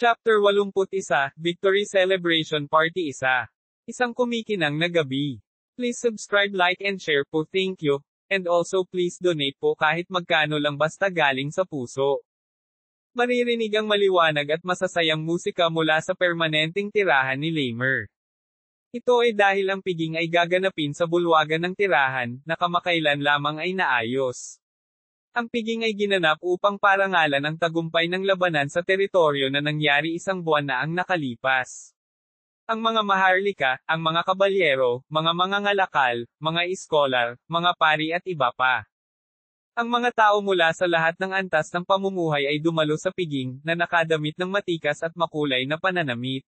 Chapter 81, Victory Celebration Party 1. Isang kumikinang na gabi. Please subscribe, like and share po, thank you. And also please donate po kahit magkano lang basta galing sa puso. Maririnig ang maliwanag at masasayang musika mula sa permanenteng tirahan ni Lamer. Ito ay dahil ang piging ay gaganapin sa bulwagan ng tirahan, na kamakailan lamang ay naayos. Ang piging ay ginanap upang parangalan ang tagumpay ng labanan sa teritoryo na nangyari isang buwan na ang nakalipas. Ang mga maharlika, ang mga kabalyero, mga mangangalakal, mga iskolar, mga pari at iba pa. Ang mga tao mula sa lahat ng antas ng pamumuhay ay dumalo sa piging, na nakadamit ng matikas at makulay na pananamit.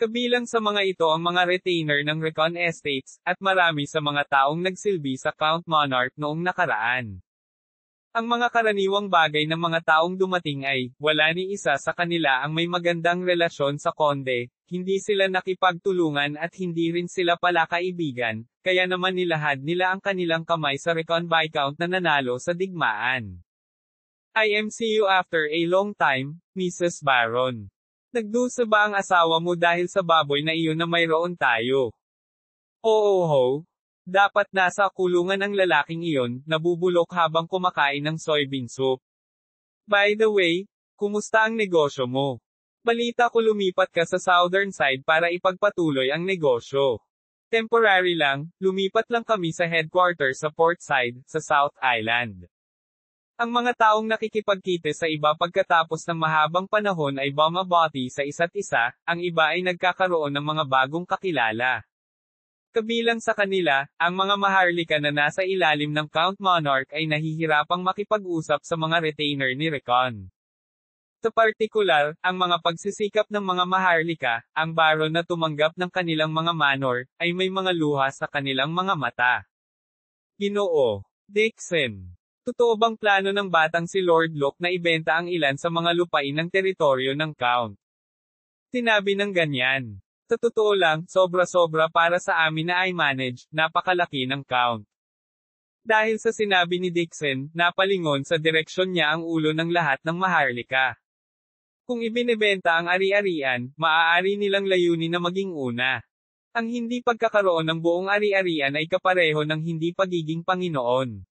Kabilang sa mga ito ang mga retainer ng Recon Estates, at marami sa mga taong nagsilbi sa Count Monarch noong nakaraan. Ang mga karaniwang bagay ng mga taong dumating ay, wala ni isa sa kanila ang may magandang relasyon sa konde, hindi sila nakipagtulungan at hindi rin sila pala kaibigan, kaya naman nilahad nila ang kanilang kamay sa Recon Viscount na nanalo sa digmaan. I am see you after a long time, Mrs. Baron. Nagdusa ba ang asawa mo dahil sa baboy na iyon na mayroon tayo? Oo ho. Dapat nasa kulungan ang lalaking iyon, nabubulok habang kumakain ng soybean soup. By the way, kumusta ang negosyo mo? Balita ko lumipat ka sa southern side para ipagpatuloy ang negosyo. Temporary lang, lumipat lang kami sa headquarters sa port side, sa South Island. Ang mga taong nakikipagkita sa iba pagkatapos ng mahabang panahon ay bumabati sa isa't isa, ang iba ay nagkakaroon ng mga bagong kakilala. Kabilang sa kanila, ang mga maharlika na nasa ilalim ng Count Monarch ay nahihirapang makipag-usap sa mga retainer ni Recon. Sa partikular, ang mga pagsisikap ng mga maharlika, ang baron na tumanggap ng kanilang mga manor, ay may mga luha sa kanilang mga mata. Ginoo Dixon. Totoo bang plano ng batang si Lord Locke na ibenta ang ilan sa mga lupain ng teritoryo ng Count? Sinabi ng ganyan. Sa totoo lang, sobra-sobra para sa amin na I-manage, napakalaki ng Count. Dahil sa sinabi ni Dixon, napalingon sa direksyon niya ang ulo ng lahat ng maharlika. Kung ibinebenta ang ari-arian, maaari nilang layunin na maging una. Ang hindi pagkakaroon ng buong ari-arian ay kapareho ng hindi pagiging Panginoon.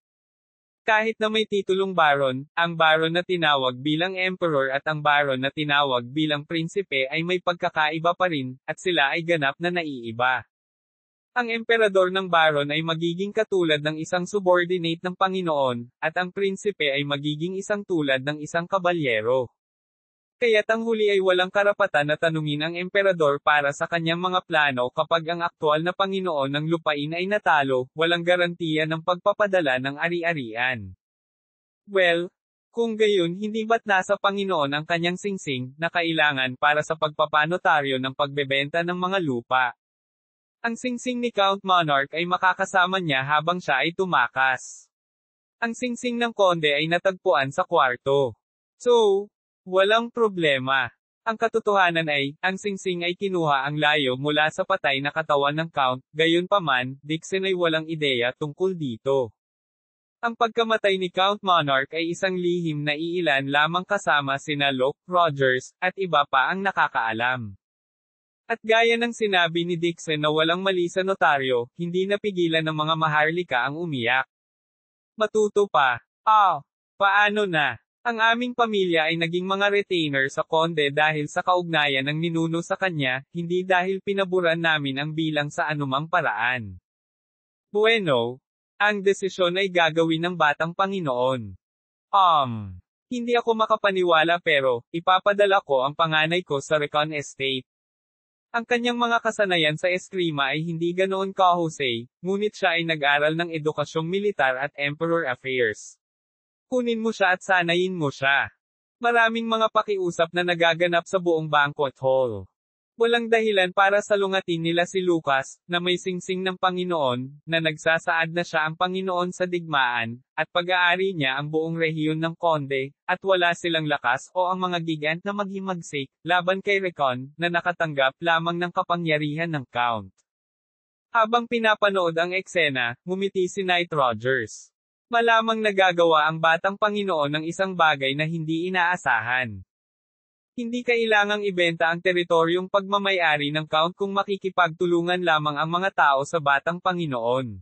Kahit na may titulong baron, ang baron na tinawag bilang emperor at ang baron na tinawag bilang prinsipe ay may pagkakaiba pa rin, at sila ay ganap na naiiba. Ang emperador ng baron ay magiging katulad ng isang subordinate ng Panginoon, at ang prinsipe ay magiging isang tulad ng isang kabalyero. Kaya't ang huli ay walang karapatan na tanungin ang emperador para sa kanyang mga plano kapag ang aktwal na Panginoon ng lupain ay natalo, walang garantiya ng pagpapadala ng ari-arian. Well, kung gayon hindi ba't nasa Panginoon ang kanyang singsing, na kailangan para sa pagpapanotaryo ng pagbebenta ng mga lupa? Ang singsing ni Count Monarch ay makakasama niya habang siya ay tumakas. Ang singsing ng konde ay natagpuan sa kwarto. So, walang problema. Ang katotohanan ay, ang singsing ay kinuha ang layo mula sa patay na katawan ng Count, gayunpaman, Dixon ay walang ideya tungkol dito. Ang pagkamatay ni Count Monarch ay isang lihim na iilan lamang kasama sina Locke, Rogers, at iba pa ang nakakaalam. At gaya ng sinabi ni Dixon na walang mali sa notaryo, hindi napigilan ng mga maharlika ang umiyak. Matuto pa. Paano na? Ang aming pamilya ay naging mga retainer sa konde dahil sa kaugnayan ng ninuno sa kanya, hindi dahil pinaburan namin ang bilang sa anumang paraan. Bueno, ang desisyon ay gagawin ng batang Panginoon. Hindi ako makapaniwala pero, ipapadala ko ang panganay ko sa Recon Estate. Ang kanyang mga kasanayan sa eskrima ay hindi ganoon kahusay, ngunit siya ay nag-aral ng edukasyong militar at emperor affairs. Kunin mo siya at sanayin mo siya. Maraming mga pakiusap na nagaganap sa buong banquet hall. Walang dahilan para salungatin nila si Lucas, na may singsing ng Panginoon, na nagsasaad na siya ang Panginoon sa digmaan, at pag-aari niya ang buong rehiyon ng konde, at wala silang lakas o ang mga gigant na maghimagsik, laban kay Recon, na nakatanggap lamang ng kapangyarihan ng Count. Habang pinapanood ang eksena, ngumiti si Knight Rogers. Malamang nagagawa ang batang Panginoon ng isang bagay na hindi inaasahan. Hindi kailangang ibenta ang teritoryong pagmamayari ng Count kung makikipagtulungan lamang ang mga tao sa Batang Panginoon.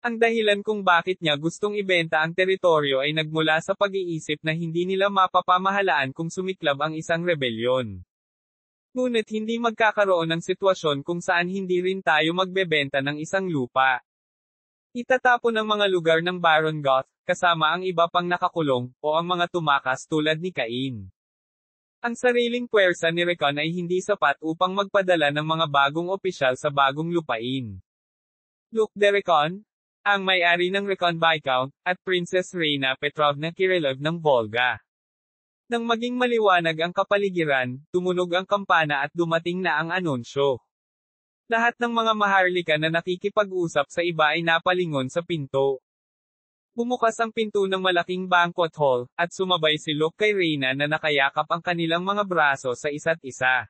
Ang dahilan kung bakit niya gustong ibenta ang teritoryo ay nagmula sa pag-iisip na hindi nila mapapamahalaan kung sumiklab ang isang rebelyon. Ngunit hindi magkakaroon ng sitwasyon kung saan hindi rin tayo magbebenta ng isang lupa. Itatapon ang mga lugar ng Baron Goth, kasama ang iba pang nakakulong, o ang mga tumakas tulad ni Cain. Ang sariling puwersa ni Rickon ay hindi sapat upang magpadala ng mga bagong opisyal sa bagong lupain. Luke de Rickon, ang may-ari ng Rickon Viscount, at Princess Reina Petrovna Kirillov ng Volga. Nang maging maliwanag ang kapaligiran, tumunog ang kampana at dumating na ang anunsyo. Lahat ng mga maharlika na nakikipag-usap sa iba ay napalingon sa pinto. Bumukas ang pinto ng malaking banquet hall, at sumabay si Luke kay Reina na nakayakap ang kanilang mga braso sa isa't isa.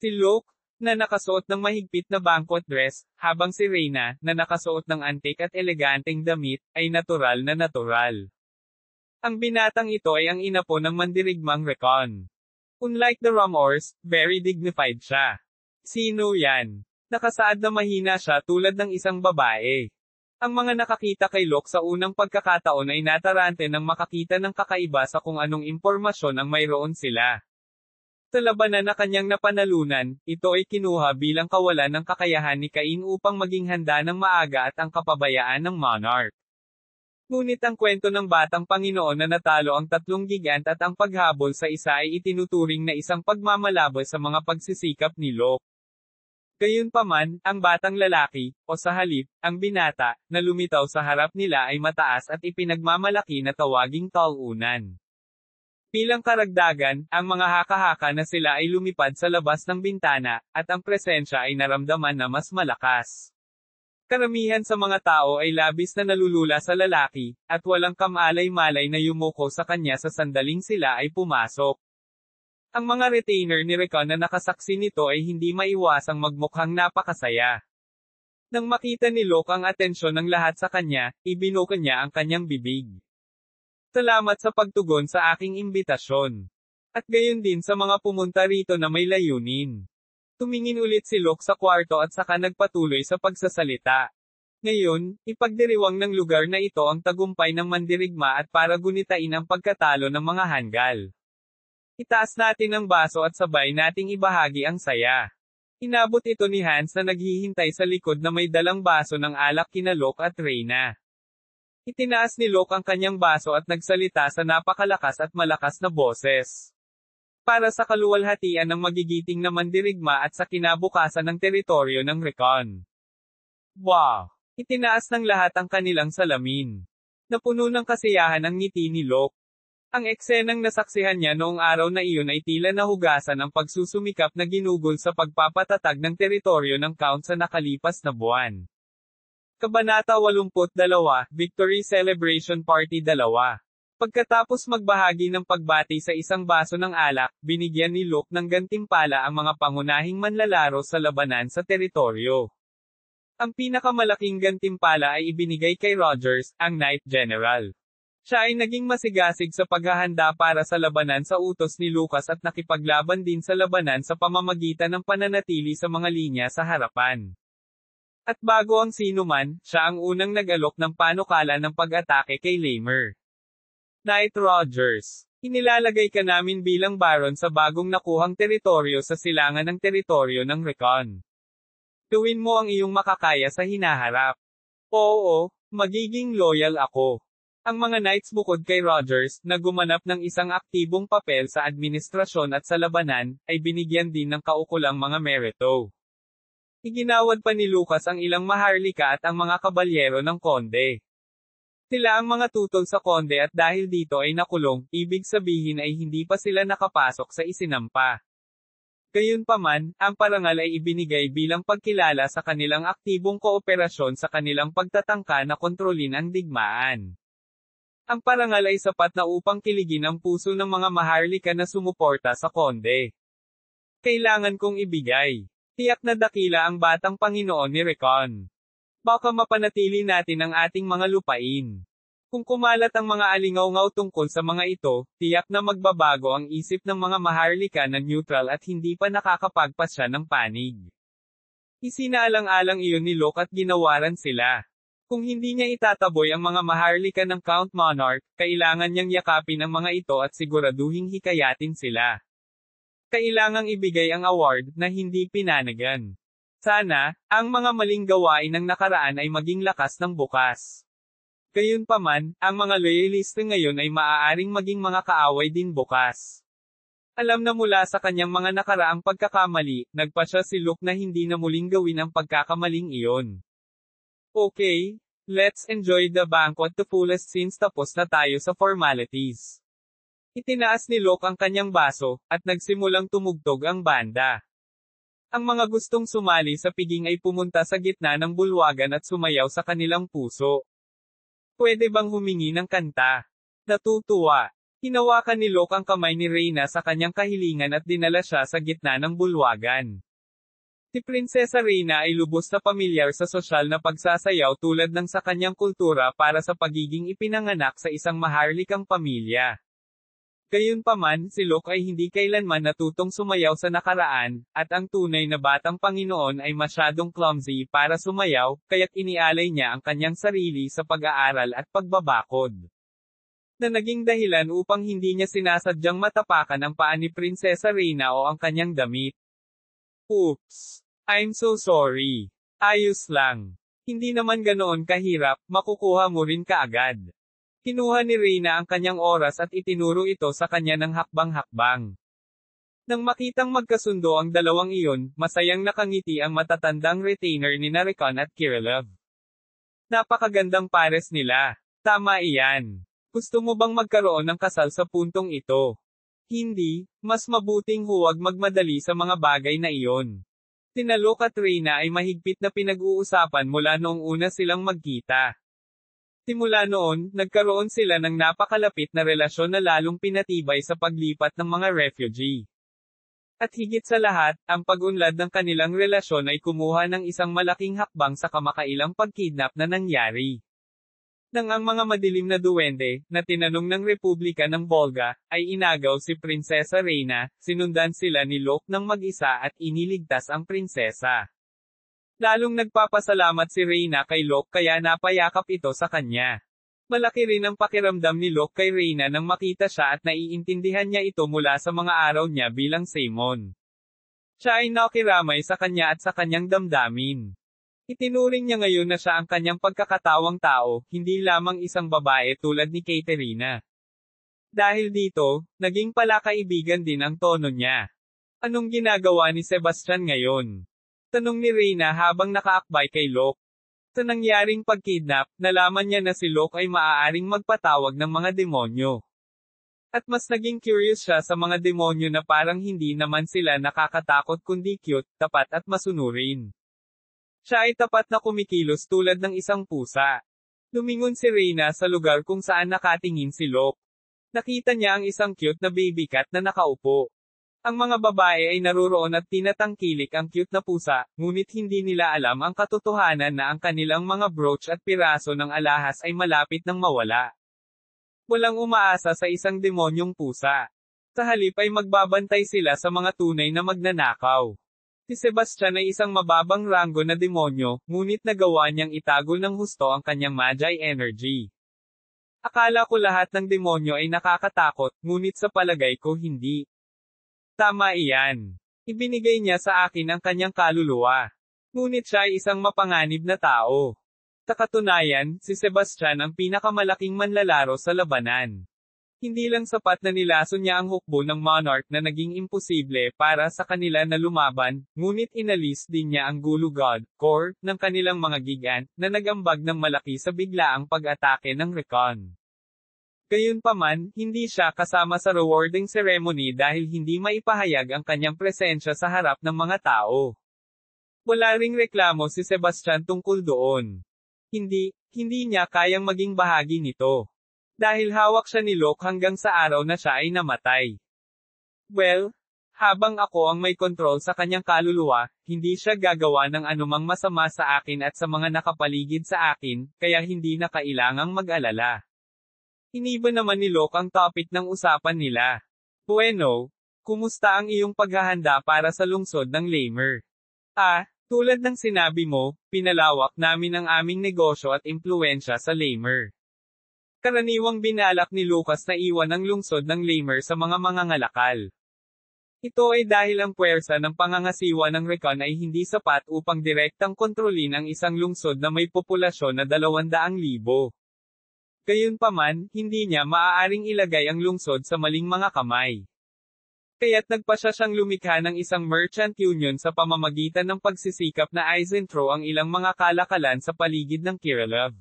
Si Luke, na nakasuot ng mahigpit na banquet dress, habang si Reina, na nakasuot ng antik at eleganteng damit, ay natural na natural. Ang binatang ito ay ang ina po ng mandirigmang Rickon. Unlike the Rumors, very dignified siya. Sino yan? Nakasaad na mahina siya tulad ng isang babae. Ang mga nakakita kay Luke sa unang pagkakataon ay natarante ng makakita ng kakaiba sa kung anong impormasyon ang mayroon sila. Sa labanan na kanyang napanalunan, ito ay kinuha bilang kawalan ng kakayahan ni Cain upang maging handa ng maaga at ang kapabayaan ng monarch. Ngunit ang kwento ng Batang Panginoon na natalo ang 3 gigant at ang paghabol sa isa ay itinuturing na isang pagmamalabas sa mga pagsisikap ni Luke. Gayunpaman, ang batang lalaki, o sa halip, ang binata, na lumitaw sa harap nila ay mataas at ipinagmamalaki na tawaging talunan. Bilang karagdagan, ang mga haka-haka na sila ay lumipad sa labas ng bintana, at ang presensya ay naramdaman na mas malakas. Karamihan sa mga tao ay labis na nalulula sa lalaki, at walang kamalay-malay na yumuko sa kanya sa sandaling sila ay pumasok. Ang mga retainer ni Rickon na nakasaksi nito ay hindi maiwasang magmukhang napakasaya. Nang makita ni Luke ang atensyon ng lahat sa kanya, ibinuka niya ang kanyang bibig. Salamat sa pagtugon sa aking imbitasyon. At gayon din sa mga pumunta rito na may layunin. Tumingin ulit si Luke sa kwarto at saka nagpatuloy sa pagsasalita. Ngayon, ipagdiriwang ng lugar na ito ang tagumpay ng mandirigma at para gunitain ang pagkatalo ng mga Hangul. Itaas natin ang baso at sabay nating ibahagi ang saya. Inabot ito ni Hans na naghihintay sa likod na may dalang baso ng alak kina Luke at Reina. Itinaas ni Luke ang kanyang baso at nagsalita sa napakalakas at malakas na boses. Para sa kaluwalhatian ng magigiting na mandirigma at sa kinabukasan ng teritoryo ng Rickon. Wow! Itinaas ng lahat ang kanilang salamin. Napuno ng kasiyahan ang ngiti ni Luke. Ang eksenang nasaksihan niya noong araw na iyon ay tila nahugasan ang pagsusumikap na ginugol sa pagpapatatag ng teritoryo ng Count sa nakalipas na buwan. Kabanata 82, Victory Celebration Party 2. Pagkatapos magbahagi ng pagbati sa isang baso ng alak, binigyan ni Luke ng gantimpala ang mga pangunahing manlalaro sa labanan sa teritoryo. Ang pinakamalaking gantimpala ay ibinigay kay Rogers, ang Knight General. Siya ay naging masigasig sa paghahanda para sa labanan sa utos ni Lucas at nakipaglaban din sa labanan sa pamamagitan ng pananatili sa mga linya sa harapan. At bago ang sinuman, siya ang unang nag-alok ng panukala ng pag-atake kay Lamer. Knight Rogers, inilalagay ka namin bilang baron sa bagong nakuhang teritoryo sa silangan ng teritoryo ng Rickon. Gawin mo ang iyong makakaya sa hinaharap. Oo, magiging loyal ako. Ang mga knights bukod kay Rogers, na gumanap ng isang aktibong papel sa administrasyon at sa labanan, ay binigyan din ng kaukulang mga merito. Iginawad pa ni Lucas ang ilang maharlika at ang mga kabalyero ng konde. Sila ang mga tutol sa konde at dahil dito ay nakulong, ibig sabihin ay hindi pa sila nakapasok sa isinampa. Gayunpaman, ang parangal ay ibinigay bilang pagkilala sa kanilang aktibong kooperasyon sa kanilang pagtatangka na kontrolin ang digmaan. Ang parangal ay sapat na upang kiligin ang puso ng mga maharlika na sumuporta sa konde. Kailangan kong ibigay. Tiyak na dakila ang Batang Panginoon ni Rickon. Baka mapanatili natin ang ating mga lupain. Kung kumalat ang mga alingaw-ngaw tungkol sa mga ito, tiyak na magbabago ang isip ng mga maharlika na neutral at hindi pa nakakapagpasya ng panig. Isinaalang-alang iyon ni Locke at ginawaran sila. Kung hindi niya itataboy ang mga maharlika ng Count Monarch, kailangan niyang yakapin ang mga ito at siguraduhing hikayatin sila. Kailangang ibigay ang award na hindi pinanagan. Sana, ang mga maling gawain ng nakaraan ay maging lakas ng bukas. Gayunpaman, ang mga loyalista ngayon ay maaaring maging mga kaaway din bukas. Alam na mula sa kanyang mga nakaraang pagkakamali, nagpasya si Locke na hindi na muling gawin ang pagkakamaling iyon. Okay, let's enjoy the banquet to fullest since tapos na tayo sa formalities. Itinaas ni Locke ang kanyang baso, at nagsimulang tumugtog ang banda. Ang mga gustong sumali sa piging ay pumunta sa gitna ng bulwagan at sumayaw sa kanilang puso. Pwede bang humingi ng kanta? Natutuwa. Hinawakan ni Locke ang kamay ni Reyna sa kanyang kahilingan at dinala siya sa gitna ng bulwagan. Si Prinsesa Reyna ay lubos na pamilyar sa sosyal na pagsasayaw tulad ng sa kanyang kultura para sa pagiging ipinanganak sa isang maharlikang pamilya. Gayunpaman, si Locke ay hindi kailanman natutong sumayaw sa nakaraan, at ang tunay na batang Panginoon ay masyadong clumsy para sumayaw, kaya't inialay niya ang kanyang sarili sa pag-aaral at pagbabakod. Na naging dahilan upang hindi niya sinasadyang matapakan ang paa ni Prinsesa Reyna o ang kanyang damit. Oops! I'm so sorry. Ayos lang. Hindi naman ganoon kahirap, makukuha mo rin kaagad. Kinuha ni Reyna ang kanyang oras at itinuro ito sa kanya ng hakbang-hakbang. Nang makitang magkasundo ang dalawang iyon, masayang nakangiti ang matatandang retainer ni Rickon at Kirillov. Napakagandang pares nila. Tama iyan. Gusto mo bang magkaroon ng kasal sa puntong ito? Hindi, mas mabuting huwag magmadali sa mga bagay na iyon. Sina Locke at Reyna ay mahigpit na pinag-uusapan mula noong una silang magkita. Simula noon, nagkaroon sila ng napakalapit na relasyon na lalong pinatibay sa paglipat ng mga refugee. At higit sa lahat, ang pag-unlad ng kanilang relasyon ay kumuha ng isang malaking hakbang sa kamakailang pagkidnap na nangyari. Nang ang mga madilim na duwende, na tinanong ng Republika ng Volga, ay inagaw si Prinsesa Reyna, sinundan sila ni Locke ng mag-isa at iniligtas ang prinsesa. Lalong nagpapasalamat si Reyna kay Locke kaya napayakap ito sa kanya. Malaki rin ang pakiramdam ni Locke kay Reyna nang makita siya at naiintindihan niya ito mula sa mga araw niya bilang Saemon. Siya ay nakiramay sa kanya at sa kanyang damdamin. Itinuring niya ngayon na siya ang kanyang pagkakatawang tao, hindi lamang isang babae tulad ni Katerina. Dahil dito, naging palakaibigan din ang tono niya. Anong ginagawa ni Sebastian ngayon? Tanong ni Reyna habang nakaakbay kay Locke. Sa nangyaring pagkidnap, nalaman niya na si Locke ay maaaring magpatawag ng mga demonyo. At mas naging curious siya sa mga demonyo na parang hindi naman sila nakakatakot kundi cute, tapat at masunurin. Siya ay tapat na kumikilos tulad ng isang pusa. Lumingon si Reyna sa lugar kung saan nakatingin si Locke. Nakita niya ang isang cute na baby cat na nakaupo. Ang mga babae ay naruroon at tinatangkilik ang cute na pusa, ngunit hindi nila alam ang katotohanan na ang kanilang mga brooch at piraso ng alahas ay malapit nang mawala. Walang umaasa sa isang demonyong pusa. Sa halip ay magbabantay sila sa mga tunay na magnanakaw. Si Sebastian ay isang mababang ranggo na demonyo, ngunit nagawa niyang itagol ng husto ang kanyang magi energy. Akala ko lahat ng demonyo ay nakakatakot, ngunit sa palagay ko hindi. Tama iyan. Ibinigay niya sa akin ang kanyang kaluluwa. Ngunit siya ay isang mapanganib na tao. Sa katunayan, si Sebastian ang pinakamalaking manlalaro sa labanan. Hindi lang sapat na nilason niya ang hukbo ng Monarch na naging imposible para sa kanila na lumaban, ngunit inalis din niya ang Gulu God, core, ng kanilang mga gigan, na nagambag ng malaki sa biglaang pag-atake ng Rickon. Gayunpaman, hindi siya kasama sa rewarding ceremony dahil hindi maipahayag ang kanyang presensya sa harap ng mga tao. Wala ring reklamo si Sebastian tungkol doon. Hindi niya kayang maging bahagi nito. Dahil hawak siya ni Locke hanggang sa araw na siya ay namatay. Well, habang ako ang may kontrol sa kanyang kaluluwa, hindi siya gagawa ng anumang masama sa akin at sa mga nakapaligid sa akin, kaya hindi na kailangang mag-alala. Iniba naman ni Locke ang topic ng usapan nila. Bueno, kumusta ang iyong paghahanda para sa lungsod ng Lamer? Tulad ng sinabi mo, pinalawak namin ang aming negosyo at impluwensya sa Lamer. Karaniwang binalak ni Lucas na iwan ang lungsod ng Lamer sa mga mangangalakal. Ito ay dahil ang puwersa ng pangangasiwa ng Recon ay hindi sapat upang direktang kontrolin ang isang lungsod na may populasyon na 200,000. Gayunpaman, hindi niya maaaring ilagay ang lungsod sa maling mga kamay. Kaya't nagpasya siyang lumikha ng isang merchant union sa pamamagitan ng pagsisikap na isentro ang ilang mga kalakalan sa paligid ng Kirillov.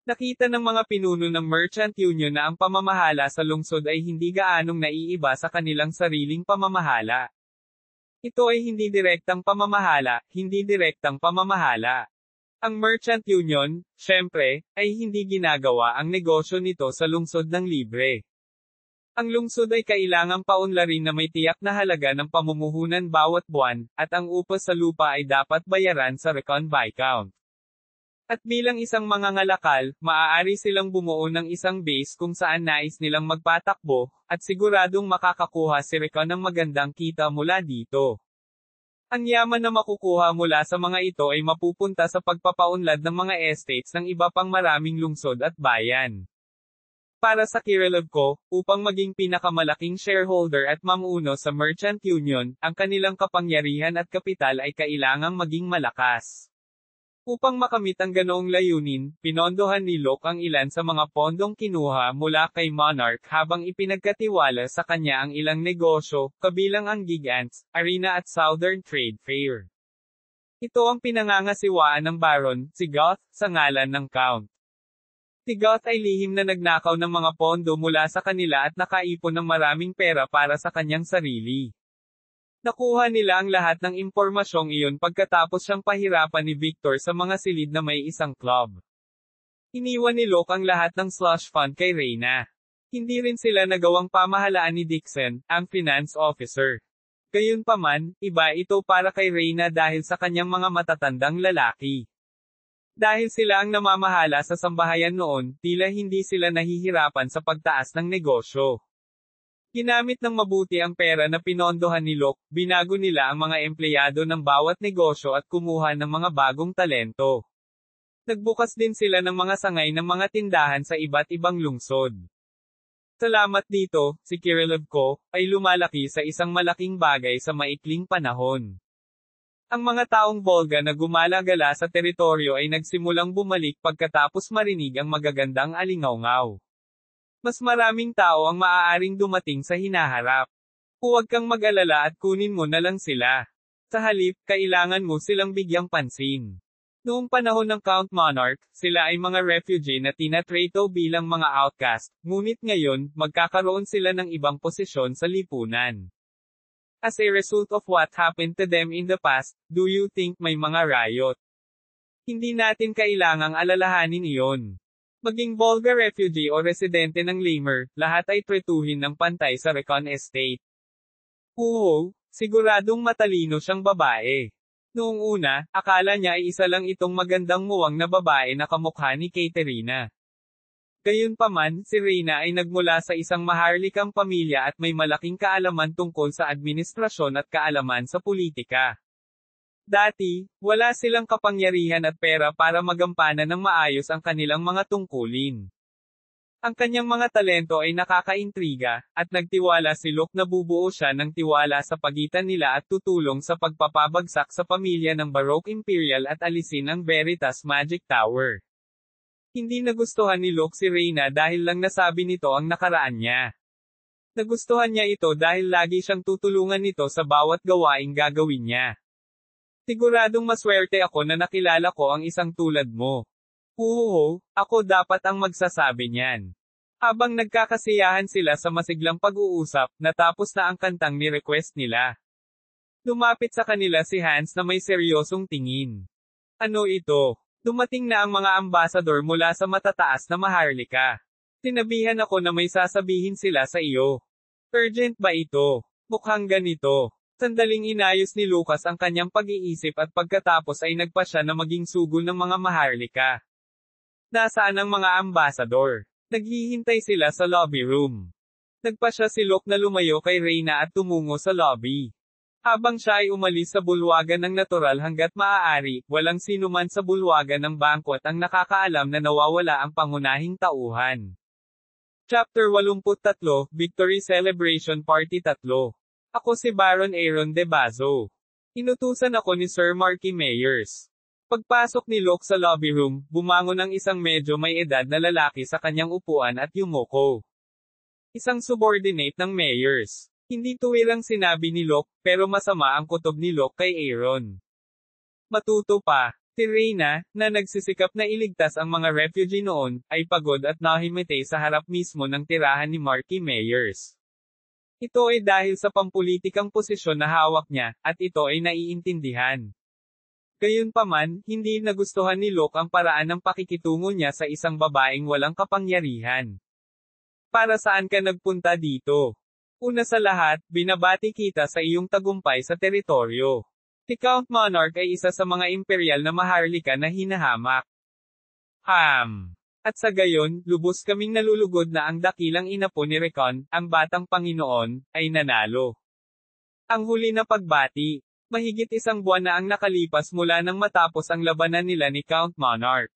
Nakita ng mga pinuno ng merchant union na ang pamamahala sa lungsod ay hindi gaanong naiiba sa kanilang sariling pamamahala. Ito ay hindi direktang pamamahala, hindi direktang pamamahala. Ang merchant union, syempre, ay hindi ginagawa ang negosyo nito sa lungsod ng libre. Ang lungsod ay kailangang paunlarin na may tiyak na halaga ng pamumuhunan bawat buwan, at ang upas sa lupa ay dapat bayaran sa Recon Viscount. At bilang isang mangangalakal, maaari silang bumuo ng isang base kung saan nais nilang magpatakbo, at siguradong makakakuha si Recon ng magandang kita mula dito. Ang yaman na makukuha mula sa mga ito ay mapupunta sa pagpapaunlad ng mga estates ng iba pang maraming lungsod at bayan. Para sa Kirillov Co., upang maging pinakamalaking shareholder at mamuno sa merchant union, ang kanilang kapangyarihan at kapital ay kailangang maging malakas. Upang makamit ang ganoong layunin, pinondohan ni Locke ang ilan sa mga pondong kinuha mula kay Monarch habang ipinagkatiwala sa kanya ang ilang negosyo, kabilang ang Gigants, Arena at Southern Trade Fair. Ito ang pinangangasiwaan ng Baron, si Goth, sa ngalan ng Count. Si Goth ay lihim na nagnakaw ng mga pondo mula sa kanila at nakaipon ng maraming pera para sa kanyang sarili. Nakuha nila ang lahat ng impormasyong iyon pagkatapos siyang pahirapan ni Victor sa mga silid na may isang club. Iniwan ni Locke ang lahat ng slush fund kay Reyna. Hindi rin sila nagawang pamahalaan ni Dixon, ang finance officer. Gayunpaman, iba ito para kay Reyna dahil sa kanyang mga matatandang lalaki. Dahil sila ang namamahala sa sambahayan noon, tila hindi sila nahihirapan sa pagtaas ng negosyo. Ginamit ng mabuti ang pera na pinondohan ni Locke, binago nila ang mga empleyado ng bawat negosyo at kumuha ng mga bagong talento. Nagbukas din sila ng mga sangay ng mga tindahan sa iba't ibang lungsod. Salamat dito, si Kirillov Co. ay lumalaki sa isang malaking bagay sa maikling panahon. Ang mga taong Volga na gumalagala sa teritoryo ay nagsimulang bumalik pagkatapos marinig ang magagandang alingawngaw. Mas maraming tao ang maaaring dumating sa hinaharap. Huwag kang mag-alala at kunin mo na lang sila. Sa halip, kailangan mo silang bigyang pansin. Noong panahon ng Count Monarch, sila ay mga refugee na tinatrato bilang mga outcast, ngunit ngayon, magkakaroon sila ng ibang posisyon sa lipunan. As a result of what happened to them in the past, do you think may mga riot? Hindi natin kailangang alalahanin iyon. Maging Volga refugee o residente ng Lamer, lahat ay tretuhin ng pantay sa Recon Estate. Siguradong matalino siyang babae. Noong una, akala niya ay isa lang itong magandang muwang na babae na kamukha ni Katerina. Gayunpaman, si Reyna ay nagmula sa isang maharlikang pamilya at may malaking kaalaman tungkol sa administrasyon at kaalaman sa politika. Dati, wala silang kapangyarihan at pera para magampanan ng maayos ang kanilang mga tungkulin. Ang kanyang mga talento ay nakakaintriga, at nagtiwala si Locke na bubuo siya ng tiwala sa pagitan nila at tutulong sa pagpapabagsak sa pamilya ng Baroque Imperial at alisin ang Veritas Magic Tower. Hindi nagustuhan ni Locke si Reyna dahil lang nasabi nito ang nakaraan niya. Nagustuhan niya ito dahil lagi siyang tutulungan nito sa bawat gawaing gagawin niya. Siguradong maswerte ako na nakilala ko ang isang tulad mo. Ako dapat ang magsasabi niyan. Habang nagkakasiyahan sila sa masiglang pag-uusap, natapos na ang kantang ni-request nila. Lumapit sa kanila si Hans na may seryosong tingin. Ano ito? Dumating na ang mga ambasador mula sa matataas na maharlika. Sinabihan ako na may sasabihin sila sa iyo. Urgent ba ito? Mukhang ganito. Sandaling inayos ni Lucas ang kanyang pag-iisip at pagkatapos ay nagpa siya na maging sugo ng mga maharlika. Nasaan ang mga ambasador? Naghihintay sila sa lobby room. Nagpasya si Locke na lumayo kay Reyna at tumungo sa lobby. Habang siya ay umalis sa bulwagan ng natural hanggat maaari, walang sinuman sa bulwagan ng bangkot ang nakakaalam na nawawala ang pangunahing tauhan. Chapter 83, Victory Celebration Party 3. Ako si Baron Aaron De Bazo. Inutusan ako ni Sir Marky Meyers. Pagpasok ni Locke sa lobby room, bumangon ang isang medyo may edad na lalaki sa kanyang upuan at yumuko. Isang subordinate ng Meyers. Hindi tuwirang sinabi ni Locke, pero masama ang kutob ni Locke kay Aaron. Matuto pa. Si Reyna, na nagsisikap na iligtas ang mga refugee noon, ay pagod at nahimatay sa harap mismo ng tirahan ni Marky Meyers. Ito ay dahil sa pampulitikang posisyon na hawak niya, at ito ay naiintindihan. Gayunpaman, hindi nagustuhan ni Locke ang paraan ng pakikitungo niya sa isang babaeng walang kapangyarihan. Para saan ka nagpunta dito? Una sa lahat, binabati kita sa iyong tagumpay sa teritoryo. Si Count Monarch ay isa sa mga imperial na maharlika na hinahamak. At sa gayon, lubos kaming nalulugod na ang dakilang inapo ni Recon, ang batang Panginoon, ay nanalo. Ang huli na pagbati. Mahigit isang buwan na ang nakalipas mula nang matapos ang labanan nila ni Count Monarch.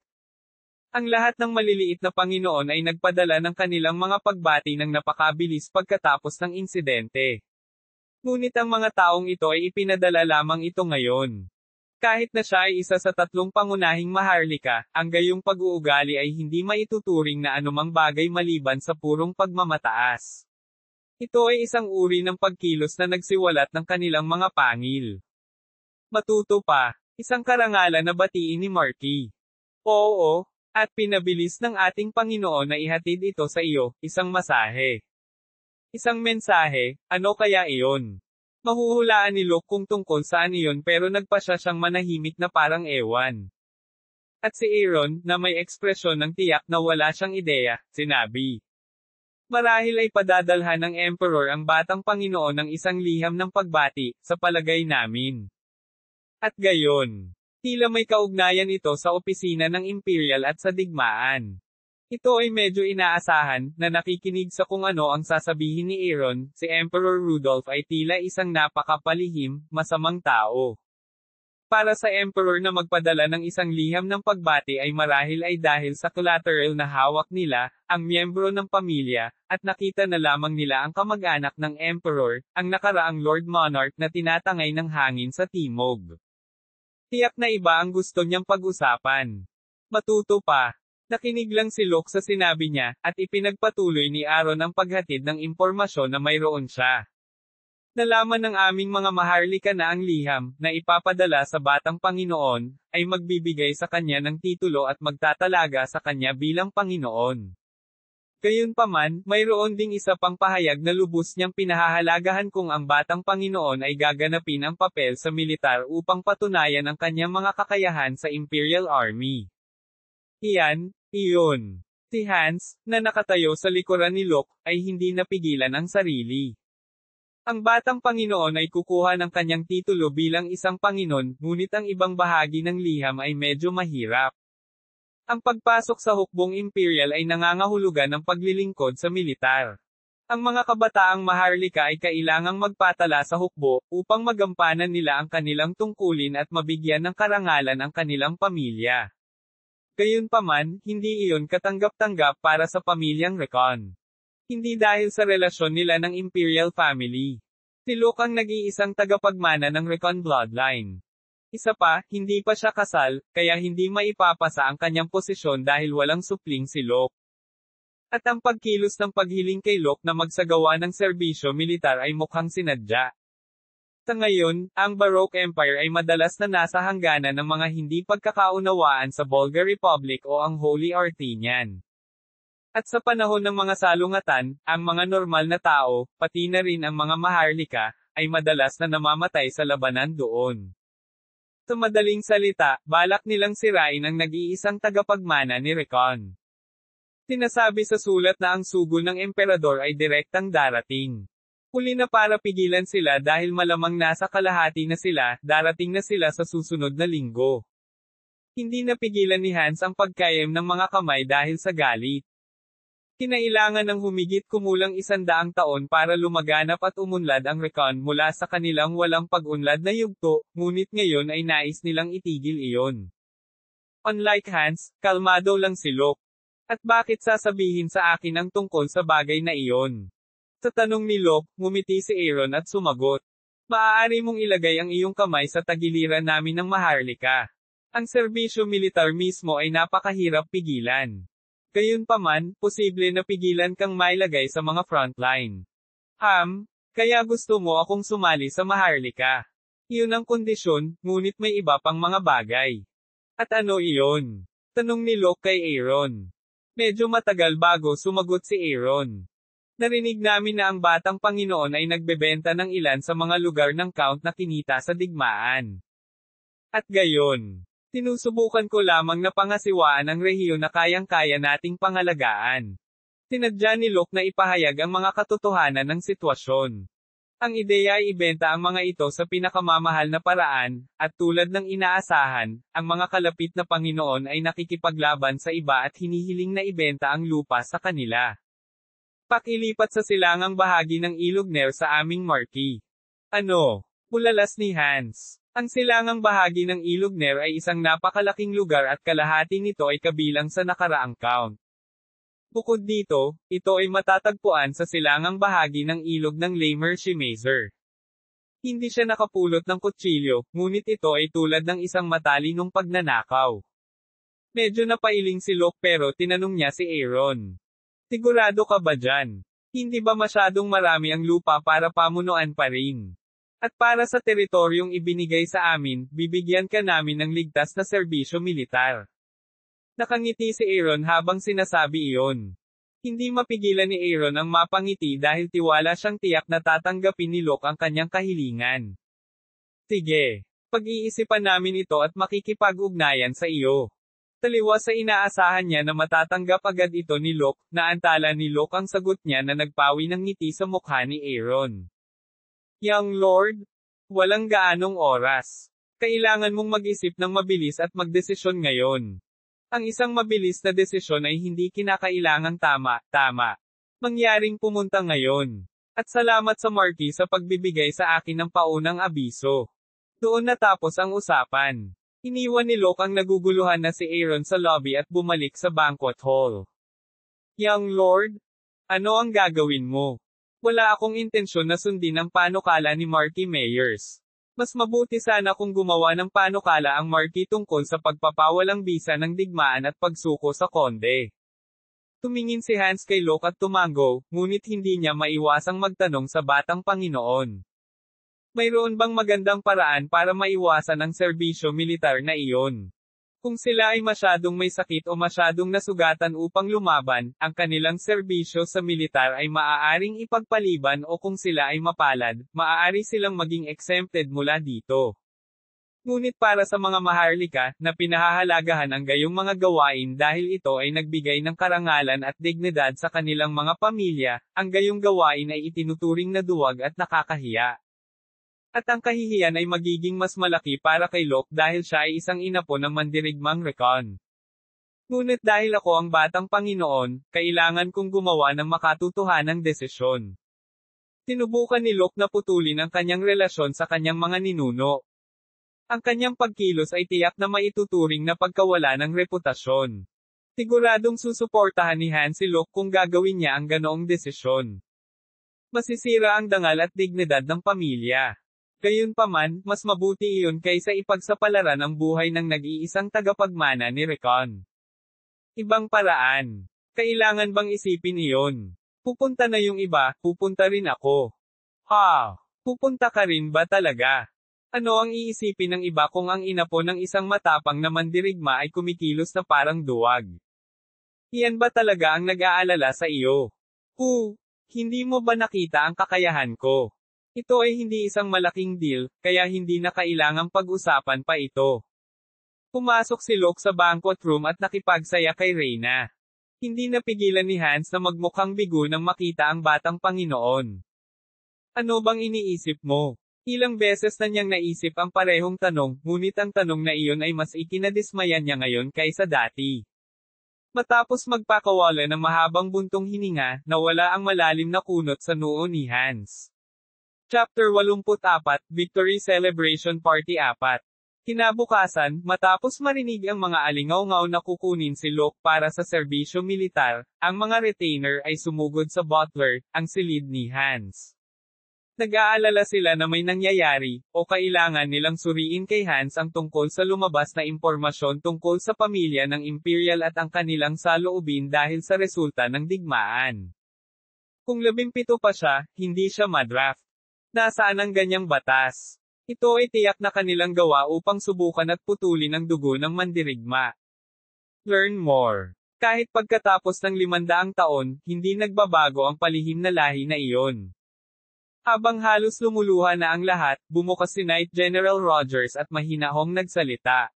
Ang lahat ng maliliit na Panginoon ay nagpadala ng kanilang mga pagbati ng napakabilis pagkatapos ng insidente. Ngunit ang mga taong ito ay ipinadala lamang ito ngayon. Kahit na siya ay isa sa tatlong pangunahing maharlika, ang gayong pag-uugali ay hindi maituturing na anumang bagay maliban sa purong pagmamataas. Ito ay isang uri ng pagkilos na nagsiwalat ng kanilang mga pangil. Matuto pa, isang karangalan na batiin ni Marky. Oo, at pinabilis ng ating Panginoon na ihatid ito sa iyo, isang masahe. Isang mensahe, ano kaya iyon? Mahuhulaan ni Locke kung tungkol saan iyon pero nagpasya siyang manahimik na parang ewan. At si Aaron, na may ekspresyon ng tiyak na wala siyang ideya, sinabi. Marahil ay padadalhan ng Emperor ang batang Panginoon ng isang liham ng pagbati, sa palagay namin. At gayon, tila may kaugnayan ito sa opisina ng Imperial at sa digmaan. Ito ay medyo inaasahan, na nakikinig sa kung ano ang sasabihin ni Aaron, si Emperor Rudolph ay tila isang napakapalihim, masamang tao. Para sa Emperor na magpadala ng isang liham ng pagbati ay marahil ay dahil sa collateral na hawak nila, ang miyembro ng pamilya, at nakita na lamang nila ang kamag-anak ng Emperor, ang nakaraang Lord Monarch na tinatangay ng hangin sa timog. Tiyak na iba ang gusto niyang pag-usapan. Matuto pa. Nakinig lang si Locke sa sinabi niya, at ipinagpatuloy ni Aaron ang paghatid ng impormasyon na mayroon siya. Nalaman ng aming mga maharlika na ang liham, na ipapadala sa batang Panginoon, ay magbibigay sa kanya ng titulo at magtatalaga sa kanya bilang Panginoon. Gayunpaman, mayroon ding isa pang pahayag na lubos niyang pinahahalagahan kung ang batang Panginoon ay gaganapin ang papel sa militar upang patunayan ang kanyang mga kakayahan sa Imperial Army. Iyon. Si Hans, na nakatayo sa likuran ni Locke, ay hindi napigilan ang sarili. Ang batang Panginoon ay kukuha ng kanyang titulo bilang isang Panginoon, ngunit ang ibang bahagi ng liham ay medyo mahirap. Ang pagpasok sa hukbong Imperial ay nangangahulugan ng paglilingkod sa militar. Ang mga kabataang maharlika ay kailangang magpatala sa hukbo, upang magampanan nila ang kanilang tungkulin at mabigyan ng karangalan ang kanilang pamilya. Gayunpaman, hindi iyon katanggap-tanggap para sa pamilyang Recon. Hindi dahil sa relasyon nila ng Imperial family. Si Locke ang nag-iisang tagapagmana ng Recon bloodline. Isa pa, hindi pa siya kasal, kaya hindi maipapasa ang kanyang posisyon dahil walang supling si Locke. At ang pagkilos ng paghiling kay Locke na magsagawa ng serbisyo militar ay mukhang sinadya. Sa ngayon, ang Baroque Empire ay madalas na nasa hangganan ng mga hindi pagkakaunawaan sa Bulgar Republic o ang Holy Artenian. At sa panahon ng mga salungatan, ang mga normal na tao, pati na rin ang mga maharlika, ay madalas na namamatay sa labanan doon. Sa madaling salita, balak nilang sirain ang nag-iisang tagapagmana ni Recon. Sinasabi sa sulat na ang sugol ng emperador ay direktang darating. Huli na para pigilan sila dahil malamang nasa kalahati na sila, darating na sila sa susunod na linggo. Hindi napigilan ni Hans ang pagkaim ng mga kamay dahil sa galit. Kinailangan ng humigit kumulang 100 taon para lumaganap at umunlad ang Recon mula sa kanilang walang pag-unlad na yugto, ngunit ngayon ay nais nilang itigil iyon. Unlike Hans, kalmado lang si Locke. At bakit sasabihin sa akin ang tungkol sa bagay na iyon? Sa tanong ni Locke, ngumiti si Aaron at sumagot. Maaari mong ilagay ang iyong kamay sa tagiliran namin ng Maharlika. Ang serbisyo militar mismo ay napakahirap pigilan. Gayunpaman, posible na pigilan kang mailagay sa mga frontline. Kaya gusto mo akong sumali sa Maharlika. Iyon ang kondisyon, ngunit may iba pang mga bagay. At ano iyon? Tanong ni Locke kay Aaron. Medyo matagal bago sumagot si Aaron. Narinig namin na ang batang Panginoon ay nagbebenta ng ilan sa mga lugar ng Count na kinita sa digmaan. At gayon, tinusubukan ko lamang na pangasiwaan ang rehiyon na kayang-kaya nating pangalagaan. Tinadya ni Locke na ipahayag ang mga katotohanan ng sitwasyon. Ang ideya ay ibenta ang mga ito sa pinakamamahal na paraan, at tulad ng inaasahan, ang mga kalapit na Panginoon ay nakikipaglaban sa iba at hinihiling na ibenta ang lupa sa kanila. Pakilipat sa silangang bahagi ng Ilog Nere sa aming marquee. Ano? Bulalas ni Hans. Ang silangang bahagi ng Ilog Nere ay isang napakalaking lugar at kalahati nito ay kabilang sa nakaraang count. Bukod dito, ito ay matatagpuan sa silangang bahagi ng ilog ng Lamer-Shimazer. Hindi siya nakapulot ng kutsilyo, ngunit ito ay tulad ng isang matalinong pagnanakaw. Medyo napailing si Locke pero tinanong niya si Aaron. Sigurado ka ba dyan? Hindi ba masyadong marami ang lupa para pamunuan pa rin? At para sa teritoryong ibinigay sa amin, bibigyan ka namin ng ligtas na serbisyo militar. Nakangiti si Aaron habang sinasabi iyon. Hindi mapigilan ni Aaron ang mapangiti dahil tiwala siyang tiyak na tatanggapin ni Locke ang kanyang kahilingan. Sige, pag-iisipan namin ito at makikipag-ugnayan sa iyo. Taliwas sa inaasahan niya na matatanggap agad ito ni Locke, naantala ni Locke ang sagot niya na nagpawi ng ngiti sa mukha ni Aaron. Young Lord, walang gaanong oras. Kailangan mong mag-isip ng mabilis at magdesisyon ngayon. Ang isang mabilis na desisyon ay hindi kinakailangang tama. Mangyaring pumunta ngayon. At salamat sa Marquis sa pagbibigay sa akin ng paunang abiso. Doon natapos ang usapan. Iniwan ni Locke ang naguguluhan na si Aaron sa lobby at bumalik sa banquet hall. Young Lord, ano ang gagawin mo? Wala akong intensyon na sundin ang panukala ni Marquis Meyers. Mas mabuti sana kung gumawa ng panukala ang Marquis tungkol sa pagpapawalang bisa ng digmaan at pagsuko sa konde. Tumingin si Hans kay Locke at tumango, ngunit hindi niya maiwasang magtanong sa batang Panginoon. Mayroon bang magandang paraan para maiwasan ang serbisyo militar na iyon? Kung sila ay masyadong may sakit o masyadong nasugatan upang lumaban, ang kanilang serbisyo sa militar ay maaaring ipagpaliban o kung sila ay mapalad, maaari silang maging exempted mula dito. Ngunit para sa mga Maharlika, na pinahahalagahan ang gayong mga gawain dahil ito ay nagbigay ng karangalan at dignidad sa kanilang mga pamilya, ang gayong gawain ay itinuturing na duwag at nakakahiya. At ang kahihiyan ay magiging mas malaki para kay Locke dahil siya ay isang inapo ng mandirigmang Recon. Ngunit dahil ako ang batang Panginoon, kailangan kong gumawa ng makatutuhanang desisyon. Sinubukan ni Locke na putulin ang kanyang relasyon sa kanyang mga ninuno. Ang kanyang pagkilos ay tiyak na maituturing na pagkawala ng reputasyon. Siguradong susuportahan ni Hans si Locke kung gagawin niya ang ganoong desisyon. Masisira ang dangal at dignidad ng pamilya. Gayunpaman, mas mabuti iyon kaysa ipagsapalaran ang buhay ng nag-iisang tagapagmana ni Recon. Ibang paraan. Kailangan bang isipin iyon? Pupunta na yung iba, pupunta rin ako. Pupunta ka rin ba talaga? Ano ang iisipin ng iba kung ang inapo ng isang matapang na mandirigma ay kumikilos na parang duwag? Iyan ba talaga ang nag-aalala sa iyo? Hindi mo ba nakita ang kakayahan ko? Ito ay hindi isang malaking deal, kaya hindi na kailangang pag-usapan pa ito. Pumasok si Locke sa banquet room at nakipagsaya kay Reyna. Hindi napigilan ni Hans na magmukhang bigo nang makita ang batang Panginoon. Ano bang iniisip mo? Ilang beses na niyang naisip ang parehong tanong, ngunit ang tanong na iyon ay mas ikinadismayan niya ngayon kaysa dati. Matapos magpakawala ng mahabang buntong hininga, nawala ang malalim na kunot sa noo ni Hans. Chapter 84, Victory Celebration Party 4. Kinabukasan, matapos marinig ang mga alingaw-ngaw na kukunin si Locke para sa serbisyo militar, ang mga retainer ay sumugod sa butler, ang silid ni Hans. Nag-aalala sila na may nangyayari, o kailangan nilang suriin kay Hans ang tungkol sa lumabas na impormasyon tungkol sa pamilya ng Imperial at ang kanilang saloobin dahil sa resulta ng digmaan. Kung 17 pa siya, hindi siya madraft. Nasaan ang ganyang batas? Ito ay tiyak na kanilang gawa upang subukan at putulin ang dugo ng mandirigma. Learn more. Kahit pagkatapos ng 500 taon, hindi nagbabago ang palihim na lahi na iyon. Habang halos lumuluha na ang lahat, bumukas si Knight General Rogers at mahinahong nagsalita.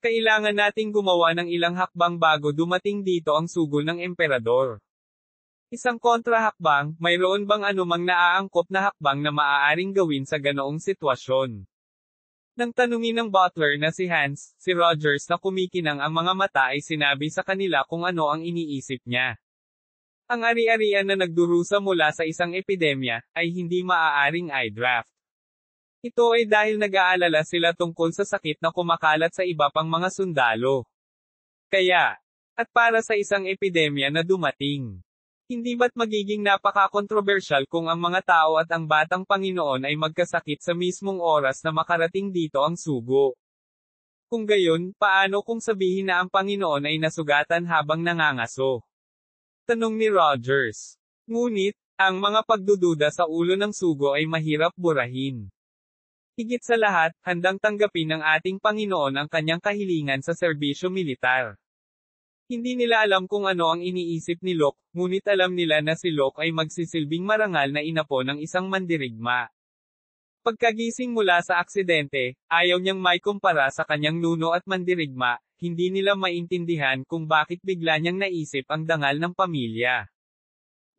Kailangan nating gumawa ng ilang hakbang bago dumating dito ang sugol ng emperador. Isang kontrahakbang, mayroon bang anumang naaangkop na hakbang na maaaring gawin sa ganoong sitwasyon? Nang tanungin ng butler na si Hans, si Rogers na kumikinang ang mga mata ay sinabi sa kanila kung ano ang iniisip niya. Ang ari-arian na nagdurusa mula sa isang epidemya, ay hindi maaaring i-draft. Ito ay dahil nag-aalala sila tungkol sa sakit na kumakalat sa iba pang mga sundalo. Kaya, at para sa isang epidemya na dumating. Hindi ba't magiging napaka-kontrobersyal kung ang mga tao at ang batang Panginoon ay magkasakit sa mismong oras na makarating dito ang sugo? Kung gayon, paano kung sabihin na ang Panginoon ay nasugatan habang nangangaso? Tanong ni Rogers. Ngunit, ang mga pagdududa sa ulo ng sugo ay mahirap burahin. Higit sa lahat, handang tanggapin ng ating Panginoon ang kanyang kahilingan sa serbisyo militar. Hindi nila alam kung ano ang iniisip ni Locke, ngunit alam nila na si Locke ay magsisilbing marangal na inapo ng isang mandirigma. Pagkagising mula sa aksidente, ayaw niyang maikumpara sa kanyang nuno at mandirigma, hindi nila maintindihan kung bakit bigla niyang naisip ang dangal ng pamilya.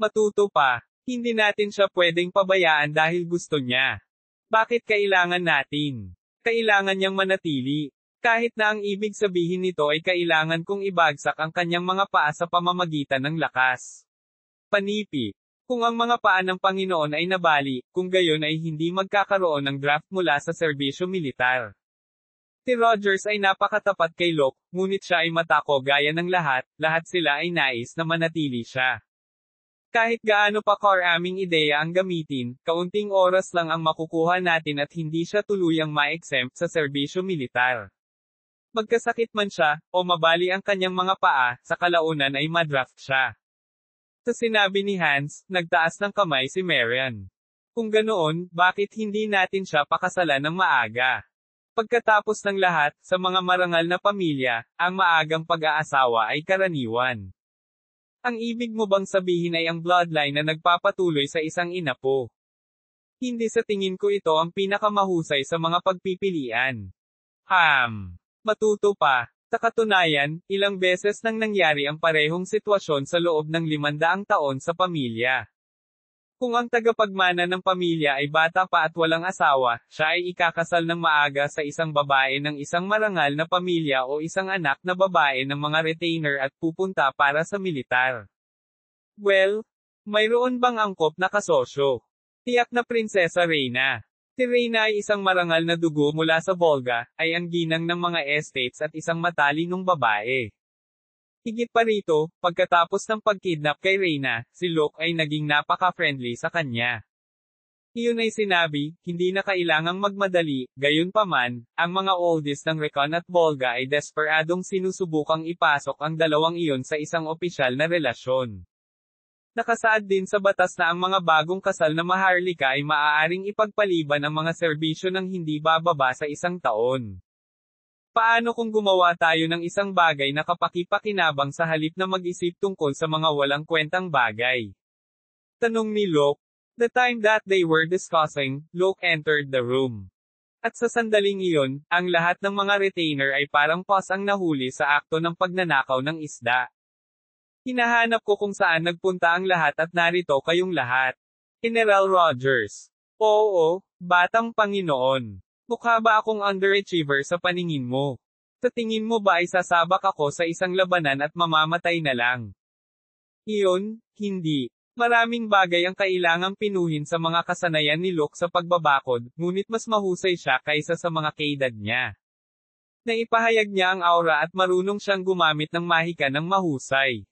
Matuto pa, hindi natin siya pwedeng pabayaan dahil gusto niya. Bakit kailangan natin? Kailangan niyang manatili. Kahit na ang ibig sabihin nito ay kailangan kong ibagsak ang kanyang mga paa sa pamamagitan ng lakas. Panipi. Kung ang mga paa ng Panginoon ay nabali, kung gayon ay hindi magkakaroon ng draft mula sa serbisyo militar. Si Rogers ay napakatapat kay Locke, ngunit siya ay matako gaya ng lahat sila ay nais na manatili siya. Kahit gaano pa karaming ideya ang gamitin, kaunting oras lang ang makukuha natin at hindi siya tuluyang ma-exempt sa serbisyo militar. Magkasakit man siya, o mabali ang kanyang mga paa, sa kalaunan ay madraft siya. Sa sinabi ni Hans, nagtaas ng kamay si Marian. Kung ganoon, bakit hindi natin siya pakasalan ng maaga? Pagkatapos ng lahat, sa mga marangal na pamilya, ang maagang pag-aasawa ay karaniwan. Ang ibig mo bang sabihin ay ang bloodline na nagpapatuloy sa isang inapo? Hindi sa tingin ko ito ang pinakamahusay sa mga pagpipilian. Matuto pa. Sa katunayan, ilang beses nang nangyari ang parehong sitwasyon sa loob ng 500 taon sa pamilya. Kung ang tagapagmana ng pamilya ay bata pa at walang asawa, siya ay ikakasal ng maaga sa isang babae ng isang marangal na pamilya o isang anak na babae ng mga retainer at pupunta para sa militar. Well, mayroon bang angkop na kasosyo? Tiyak na Prinsesa Reyna. Si Reyna ay isang marangal na dugo mula sa Volga, ay ang ginang ng mga estates at isang matalinong babae. Higit pa rito, pagkatapos ng pagkidnap kay Reyna, si Locke ay naging napaka-friendly sa kanya. Iyon ay sinabi, hindi na kailangang magmadali, gayunpaman, ang mga oldest ng Recon at Volga ay desperadong sinusubukang ipasok ang dalawang iyon sa isang opisyal na relasyon. Nakasaad din sa batas na ang mga bagong kasal na maharlika ay maaaring ipagpaliban ang mga serbisyo ng hindi bababa sa 1 taon. Paano kung gumawa tayo ng isang bagay na kapaki-pakinabang sa halip na mag-isip tungkol sa mga walang kwentang bagay? Tanong ni Locke. The time that they were discussing, Locke entered the room. At sa sandaling iyon, ang lahat ng mga retainer ay parang pause ang nahuli sa akto ng pagnanakaw ng isda. Hinahanap ko kung saan nagpunta ang lahat at narito kayong lahat. General Rogers. Oo, batang Panginoon. Mukha ba akong underachiever sa paningin mo? Sa tingin mo ba ay sasabak ako sa isang labanan at mamamatay na lang? Iyon, hindi. Maraming bagay ang kailangang pinuhin sa mga kasanayan ni Luke sa pagbabakod, ngunit mas mahusay siya kaysa sa mga kaedad niya. Naipahayag niya ang aura at marunong siyang gumamit ng mahika ng mahusay.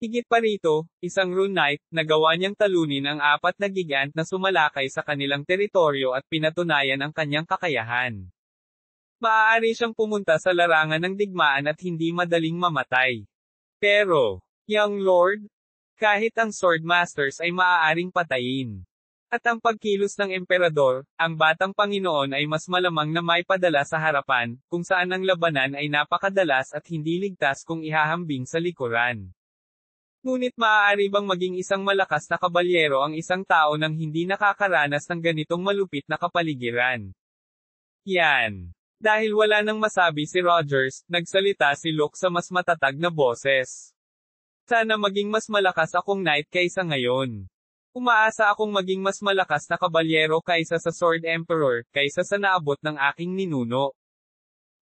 Higit pa rito, isang Rune Knight, nagawa niyang talunin ang 4 na gigant na sumalakay sa kanilang teritoryo at pinatunayan ang kanyang kakayahan. Maaari siyang pumunta sa larangan ng digmaan at hindi madaling mamatay. Pero, Young Lord, kahit ang Sword Masters ay maaaring patayin. At ang pagkilos ng Emperador, ang batang Panginoon ay mas malamang na may padala sa harapan, kung saan ang labanan ay napakadalas at hindi ligtas kung ihahambing sa likuran. Ngunit maaari bang maging isang malakas na kabalyero ang isang tao nang hindi nakakaranas ng ganitong malupit na kapaligiran? Yan. Dahil wala nang masabi si Rogers, nagsalita si Luke sa mas matatag na boses. Sana maging mas malakas akong knight kaysa ngayon. Umaasa akong maging mas malakas na kabalyero kaysa sa Sword Emperor, kaysa sa naabot ng aking ninuno.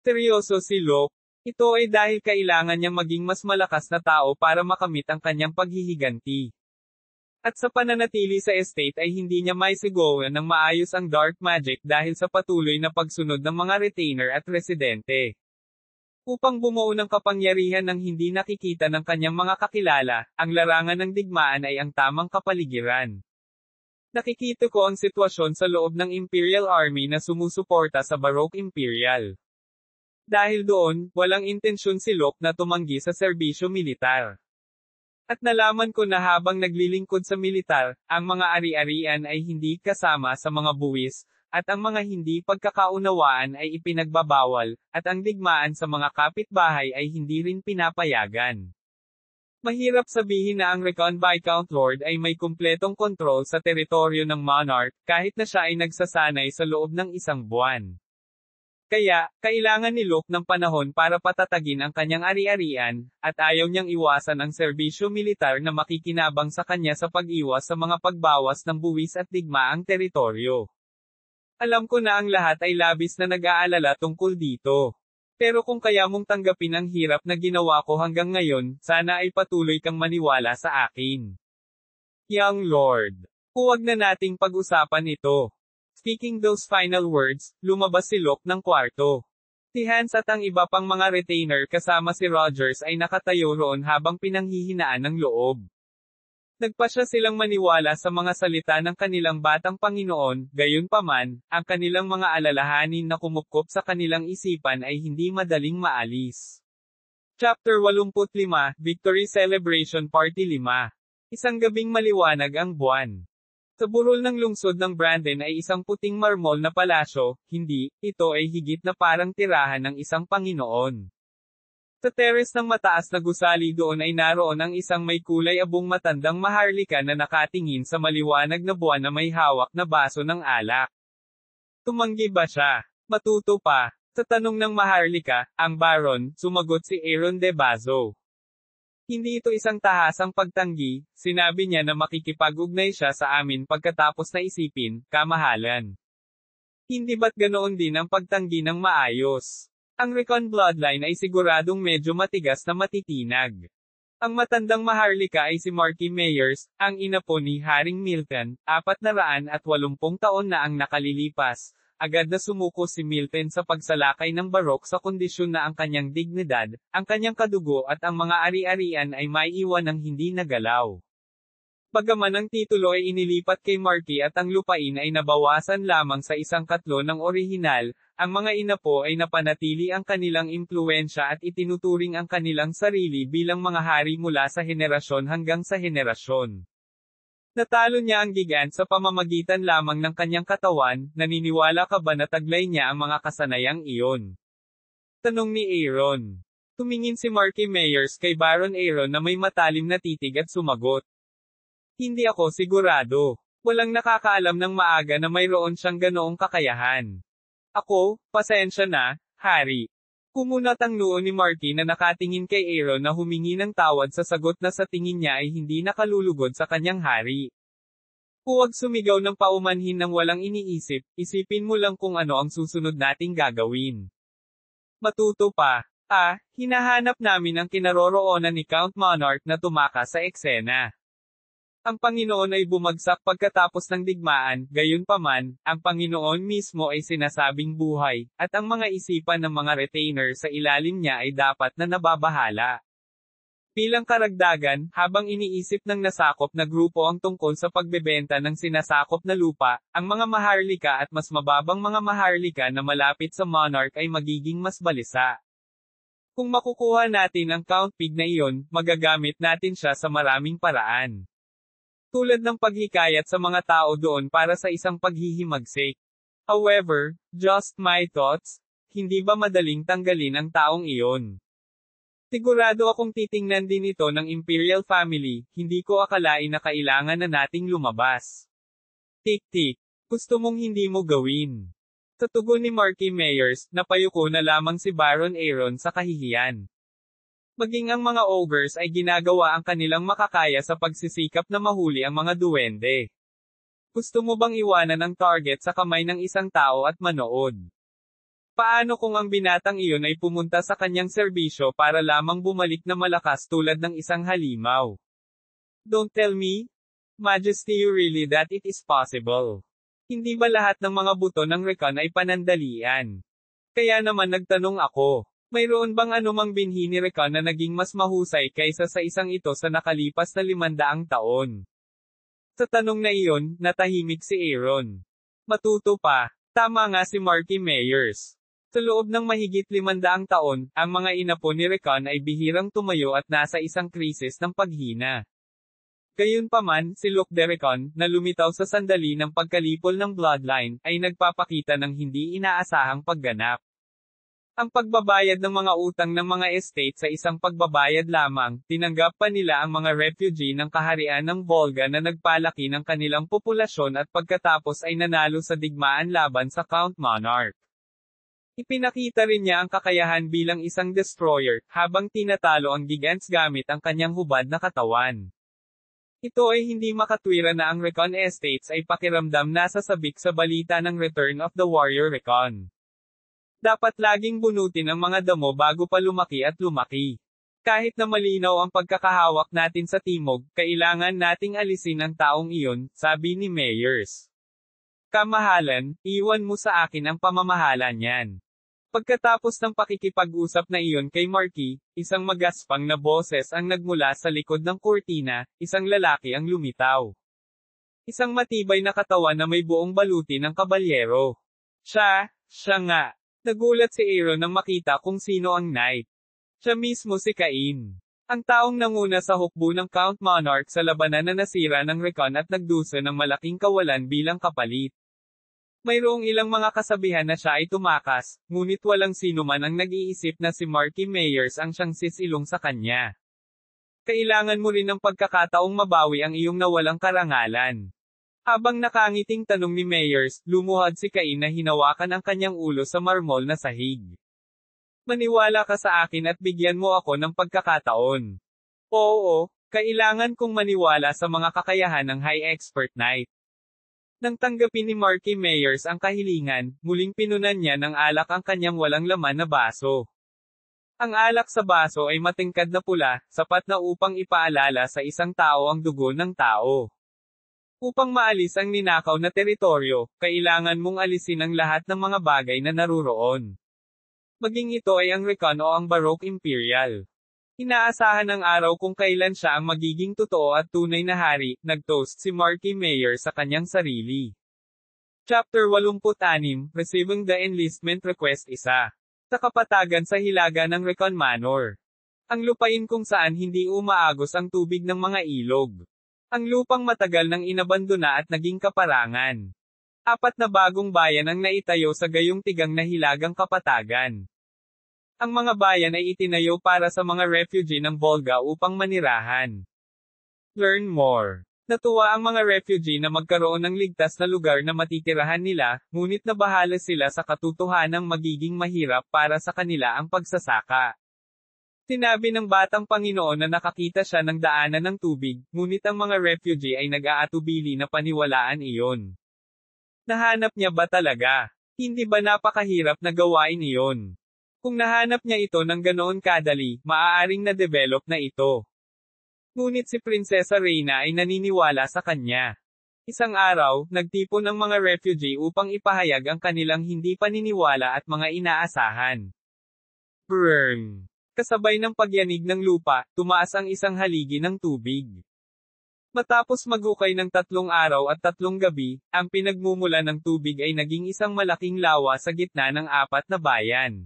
Seryoso si Luke. Ito ay dahil kailangan niyang maging mas malakas na tao para makamit ang kanyang paghihiganti. At sa pananatili sa estate ay hindi niya maisigawan ng maayos ang dark magic dahil sa patuloy na pagsunod ng mga retainer at residente. Upang bumuo ng kapangyarihan ng hindi nakikita ng kanyang mga kakilala, ang larangan ng digmaan ay ang tamang kapaligiran. Nakikita ko ang sitwasyon sa loob ng Imperial Army na sumusuporta sa Baroque Imperial. Dahil doon, walang intensyon si Luke na tumanggi sa serbisyo militar. At nalaman ko na habang naglilingkod sa militar, ang mga ari-arian ay hindi kasama sa mga buwis, at ang mga hindi pagkakaunawaan ay ipinagbabawal, at ang digmaan sa mga kapitbahay ay hindi rin pinapayagan. Mahirap sabihin na ang Recon Viscount Lord ay may kumpletong kontrol sa teritoryo ng Monarch, kahit na siya ay nagsasanay sa loob ng 1 buwan. Kaya, kailangan ni Luke ng panahon para patatagin ang kanyang ari-arian, at ayaw niyang iwasan ang serbisyo militar na makikinabang sa kanya sa pag-iwas sa mga pagbawas ng buwis at digmaang teritoryo. Alam ko na ang lahat ay labis na nag-aalala tungkol dito. Pero kung kaya mong tanggapin ang hirap na ginawa ko hanggang ngayon, sana ay patuloy kang maniwala sa akin. Young Lord. Huwag na nating pag-usapan ito. Speaking those final words, lumabas si Luke ng kwarto. Si Hans at ang iba pang mga retainer kasama si Rogers ay nakatayo roon habang pinanghihinaan ng loob. Nagpasya silang maniwala sa mga salita ng kanilang batang Panginoon, gayunpaman, ang kanilang mga alalahanin na kumupkop sa kanilang isipan ay hindi madaling maalis. Chapter 85, Victory Celebration Party 5. Isang gabing maliwanag ang buwan. Sa burol ng lungsod ng Brandon ay isang puting marmol na palasyo, hindi, ito ay higit na parang tirahan ng isang Panginoon. Sa teres ng mataas na gusali doon ay naroon ang isang may kulay abong matandang maharlika na nakatingin sa maliwanag na buwan na may hawak na baso ng alak. Tumanggi ba siya? Matuto pa. Sa tanong ng maharlika, ang Baron, sumagot si Aaron de Bazo. Hindi ito isang tahasang pagtanggi, sinabi niya na makikipag-ugnay siya sa amin pagkatapos na isipin, kamahalan. Hindi ba't ganoon din ang pagtanggi ng maayos? Ang Recon bloodline ay siguradong medyo matigas na matitinag. Ang matandang maharlika ay si Marky Meyers, ang ina po ni Haring Milton, 480 taon na ang nakalilipas. Agad na sumuko si Milton sa pagsalakay ng barok sa kondisyon na ang kanyang dignidad, ang kanyang kadugo at ang mga ari-arian ay maiiwan ng hindi nagalaw. Bagaman ang titulo ay inilipat kay Marky at ang lupain ay nabawasan lamang sa 1/4 ng orihinal, ang mga inapo ay napanatili ang kanilang impluwensya at itinuturing ang kanilang sarili bilang mga hari mula sa henerasyon hanggang sa henerasyon. Natalo niya ang gigant sa pamamagitan lamang ng kanyang katawan, naniniwala ka ba na taglay niya ang mga kasanayang iyon? Tanong ni Aaron. Tumingin si Marky Meyers kay Baron Aaron na may matalim na titig at sumagot. Hindi ako sigurado. Walang nakakaalam ng maaga na mayroon siyang ganoong kakayahan. Ako, pasensya na, Hari. Kumunat ang noo ni Marky na nakatingin kay Aaron na humingi ng tawad sa sagot na sa tingin niya ay hindi nakalulugod sa kanyang hari. Huwag sumigaw ng paumanhin ng walang iniisip, isipin mo lang kung ano ang susunod nating gagawin. Matuto pa. Hinahanap namin ang kinaroroonan ni Count Monarch na tumakas sa eksena. Ang Panginoon ay bumagsak pagkatapos ng digmaan, gayunpaman, ang Panginoon mismo ay sinasabing buhay, at ang mga isipan ng mga retainer sa ilalim niya ay dapat na nababahala. Bilang karagdagan, habang iniisip ng nasakop na grupo ang tungkol sa pagbebenta ng sinasakop na lupa, ang mga maharlika at mas mababang mga maharlika na malapit sa Monarch ay magiging mas balisa. Kung makukuha natin ang Count Pig na iyon, magagamit natin siya sa maraming paraan. Tulad ng paghikayat sa mga tao doon para sa isang paghihimagsik. However, just my thoughts, hindi ba madaling tanggalin ang taong iyon? Sigurado akong titingnan din ito ng Imperial Family, hindi ko akalain na kailangan na nating lumabas. Tik-tik, gusto mong hindi mo gawin. Sa tugon ni Marky Meyers, napayuko na lamang si Baron Aaron sa kahihiyan. Maging ang mga ogres ay ginagawa ang kanilang makakaya sa pagsisikap na mahuli ang mga duwende. Gusto mo bang iwanan ang target sa kamay ng isang tao at manood? Paano kung ang binatang iyon ay pumunta sa kanyang serbisyo para lamang bumalik na malakas tulad ng isang halimaw? Don't tell me, Majesty, you really that it is possible. Hindi ba lahat ng mga buto ng Recon ay panandalian? Kaya naman nagtanong ako, mayroon bang anumang binhi ni Recon na naging mas mahusay kaysa sa isang ito sa nakalipas na 500 taon? Sa tanong na iyon, natahimik si Aaron. Matuto pa, tama nga si Marky Meyers. Sa loob ng mahigit 500 taon, ang mga inapo ni Recon ay bihirang tumayo at nasa isang krisis ng paghina. Gayunpaman, si Luke de Recon, na lumitaw sa sandali ng pagkalipol ng bloodline, ay nagpapakita ng hindi inaasahang pagganap. Ang pagbabayad ng mga utang ng mga estate sa isang pagbabayad lamang, tinanggap pa nila ang mga refugee ng kaharian ng Volga na nagpalaki ng kanilang populasyon at pagkatapos ay nanalo sa digmaan laban sa Count Monarch. Ipinakita rin niya ang kakayahan bilang isang destroyer, habang tinatalo ang Gigants gamit ang kanyang hubad na katawan. Ito ay hindi makatwira na ang Recon Estates ay pakiramdam nasa sabik sa balita ng Return of the Warrior Recon. Dapat laging bunutin ang mga damo bago pa lumaki at lumaki. Kahit na malinaw ang pagkakahawak natin sa timog, kailangan nating alisin ang taong iyon, sabi ni Meyers. Kamahalan, iwan mo sa akin ang pamamahala niyan. Pagkatapos ng pakikipag-usap na iyon kay Marky, isang magaspang na boses ang nagmula sa likod ng kurtina, isang lalaki ang lumitaw. Isang matibay na katawan na may buong baluti ng kabalyero. Siya nga. Nagulat si Aaron nang makita kung sino ang knight. Siya mismo si Cain. Ang taong nanguna sa hukbo ng Count Monarch sa labanan na nasira ng Recon at nagdusa ng malaking kawalan bilang kapalit. Mayroong ilang mga kasabihan na siya ay tumakas, ngunit walang sino man ang nag-iisip na si Marky Meyers ang siyang sisilong sa kanya. Kailangan mo rin ng pagkakataong mabawi ang iyong nawalang karangalan. Habang nakangiting tanong ni Meyers, lumuhad si Cain na hinawakan ang kanyang ulo sa marmol na sahig. Maniwala ka sa akin at bigyan mo ako ng pagkakataon. Oo, kailangan kong maniwala sa mga kakayahan ng High Expert Knight. Nang tanggapin ni Marky Meyers ang kahilingan, muling pinunan niya ng alak ang kanyang walang laman na baso. Ang alak sa baso ay matingkad na pula, sapat na upang ipaalala sa isang tao ang dugo ng tao. Upang maalis ang ninakaw na teritoryo, kailangan mong alisin ang lahat ng mga bagay na naruroon. Maging ito ay ang Recon o ang Baroque Imperial. Inaasahan ang araw kung kailan siya ang magiging totoo at tunay na hari, nag-toast si Marky Meyers sa kanyang sarili. Chapter 86, Receiving the Enlistment Request 1. Sa kapatagan sa hilaga ng Recon Manor. Ang lupain kung saan hindi umaagos ang tubig ng mga ilog. Ang lupang matagal nang inabandona at naging kaparangan. 4 na bagong bayan ang naitayo sa gayong tigang na hilagang kapatagan. Ang mga bayan ay itinayo para sa mga refugee ng Volga upang manirahan. Learn more. Natuwa ang mga refugee na magkaroon ng ligtas na lugar na matitirahan nila, ngunit nabahala sila sa katotohanang magiging mahirap para sa kanila ang pagsasaka. Sinabi ng batang Panginoon na nakakita siya ng daanan ng tubig, ngunit ang mga refugee ay nag-aatubili na paniwalaan iyon. Nahanap niya ba talaga? Hindi ba napakahirap na gawain iyon? Kung nahanap niya ito ng ganoon kadali, maaaring na-develop na ito. Ngunit si Prinsesa Reyna ay naniniwala sa kanya. Isang araw, nagtipon ang mga refugee upang ipahayag ang kanilang hindi paniniwala at mga inaasahan. Brrrm. Kasabay ng pagyanig ng lupa, tumaas ang isang haligi ng tubig. Matapos maghukay ng 3 araw at 3 gabi, ang pinagmumula ng tubig ay naging isang malaking lawa sa gitna ng 4 na bayan.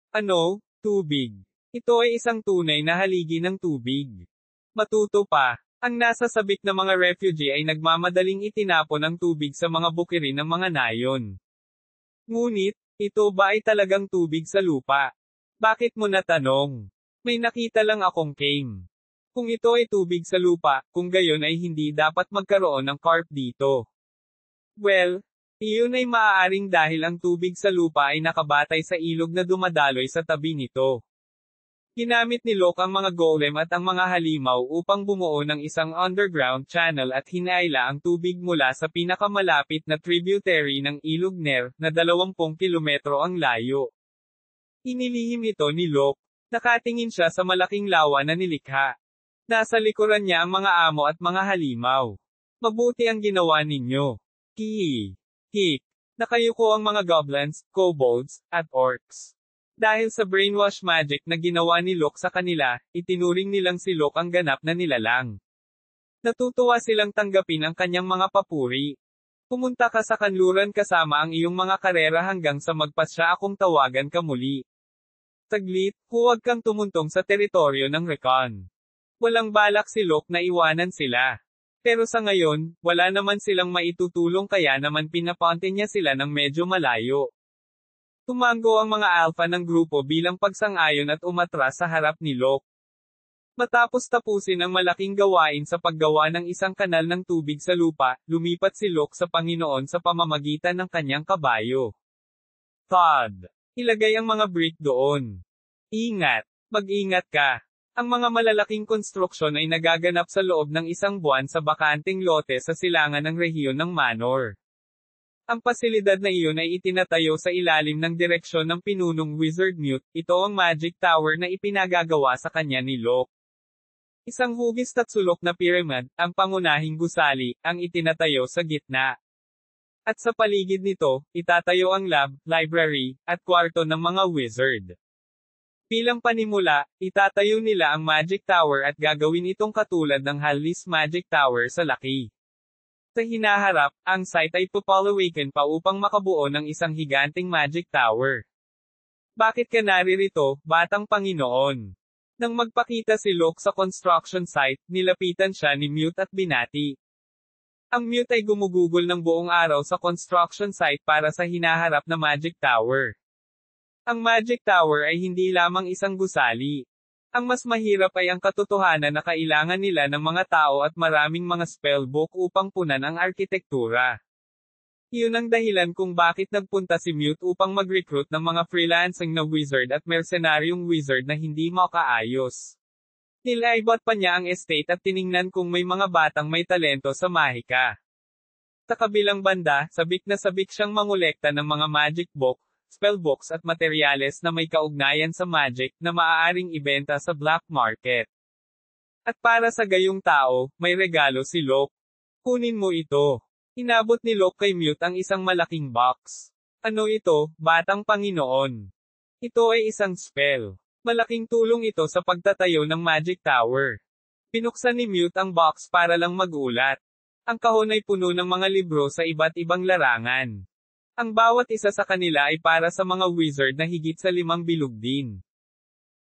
Ano? Tubig. Ito ay isang tunay na haligi ng tubig. Matuto pa. Ang nasa sabik na mga refugee ay nagmamadaling itinapon ang tubig sa mga bukirin ng mga nayon. Ngunit, ito ba ay talagang tubig sa lupa? Bakit mo natanong? May nakita lang akong came. Kung ito ay tubig sa lupa, kung gayon ay hindi dapat magkaroon ng carp dito. Well, iyon ay maaaring dahil ang tubig sa lupa ay nakabatay sa ilog na dumadaloy sa tabi nito. Ginamit ni Locke ang mga golem at ang mga halimaw upang bumuo ng isang underground channel at hinaila ang tubig mula sa pinakamalapit na tributary ng ilog Ner, na 20 kilometro ang layo. Inilihim ito ni Locke. Nakatingin siya sa malaking lawa na nilikha. Nasa likuran niya ang mga amo at mga halimaw. Mabuti ang ginawa ninyo. Hik. Nakayuko ang mga goblins, kobolds, at orcs. Dahil sa brainwash magic na ginawa ni Locke sa kanila, itinuring nilang si Locke ang ganap na nilalang. Natutuwa silang tanggapin ang kanyang mga papuri. Pumunta ka sa kanluran kasama ang iyong mga karera hanggang sa magpasya akong tawagan ka muli. Saglit, huwag kang tumuntong sa teritoryo ng Recon. Walang balak si Locke na iwanan sila. Pero sa ngayon, wala naman silang maitutulong kaya naman pinapunte niya sila ng medyo malayo. Tumango ang mga alpha ng grupo bilang pagsang-ayon at umatras sa harap ni Locke. Matapos tapusin ang malaking gawain sa paggawa ng isang kanal ng tubig sa lupa, lumipat si Locke sa Panginoon sa pamamagitan ng kanyang kabayo. Thud. Ilagay ang mga brick doon. Ingat. Mag-ingat ka. Ang mga malalaking konstruksyon ay nagaganap sa loob ng 1 buwan sa bakanteng lote sa silangan ng rehiyon ng Manor. Ang pasilidad na iyon ay itinatayo sa ilalim ng direksyon ng pinunong Wizard Mute. Ito ang Magic Tower na ipinagagawa sa kanya ni Locke. Isang hugis at sulok na pyramid, ang pangunahing gusali, ang itinatayo sa gitna. At sa paligid nito, itatayo ang lab, library, at kwarto ng mga wizard. Bilang panimula, itatayo nila ang Magic Tower at gagawin itong katulad ng Hallis Magic Tower sa laki. Sa hinaharap, ang site ay populawaken pa upang makabuo ng isang higanting Magic Tower. Bakit ka naririto, Batang Panginoon? Nang magpakita si Locke sa construction site, nilapitan siya ni Mute at binati. Ang Mute ay gumugugol ng buong araw sa construction site para sa hinaharap na Magic Tower. Ang Magic Tower ay hindi lamang isang gusali. Ang mas mahirap ay ang katotohanan na kailangan nila ng mga tao at maraming mga spellbook upang punan ang arkitektura. Iyon ang dahilan kung bakit nagpunta si Mute upang mag-recruit ng mga freelancing na wizard at mercenaryong wizard na hindi makaayos. Nilaibot pa niya ang estate at tiningnan kung may mga batang may talento sa mahika. Sa kabilang banda, sabik na sabik siyang mangolekta ng mga magic book, spellbooks at materyales na may kaugnayan sa magic na maaaring ibenta sa black market. At para sa gayong tao, may regalo si Locke. Kunin mo ito. Inabot ni Locke kay Mute ang isang malaking box. Ano ito, Batang Panginoon? Ito ay isang spell. Malaking tulong ito sa pagtatayo ng Magic Tower. Pinuksan ni Mute ang box para lang magulat. Ang kahon ay puno ng mga libro sa iba't ibang larangan. Ang bawat isa sa kanila ay para sa mga wizard na higit sa 5 bilog din.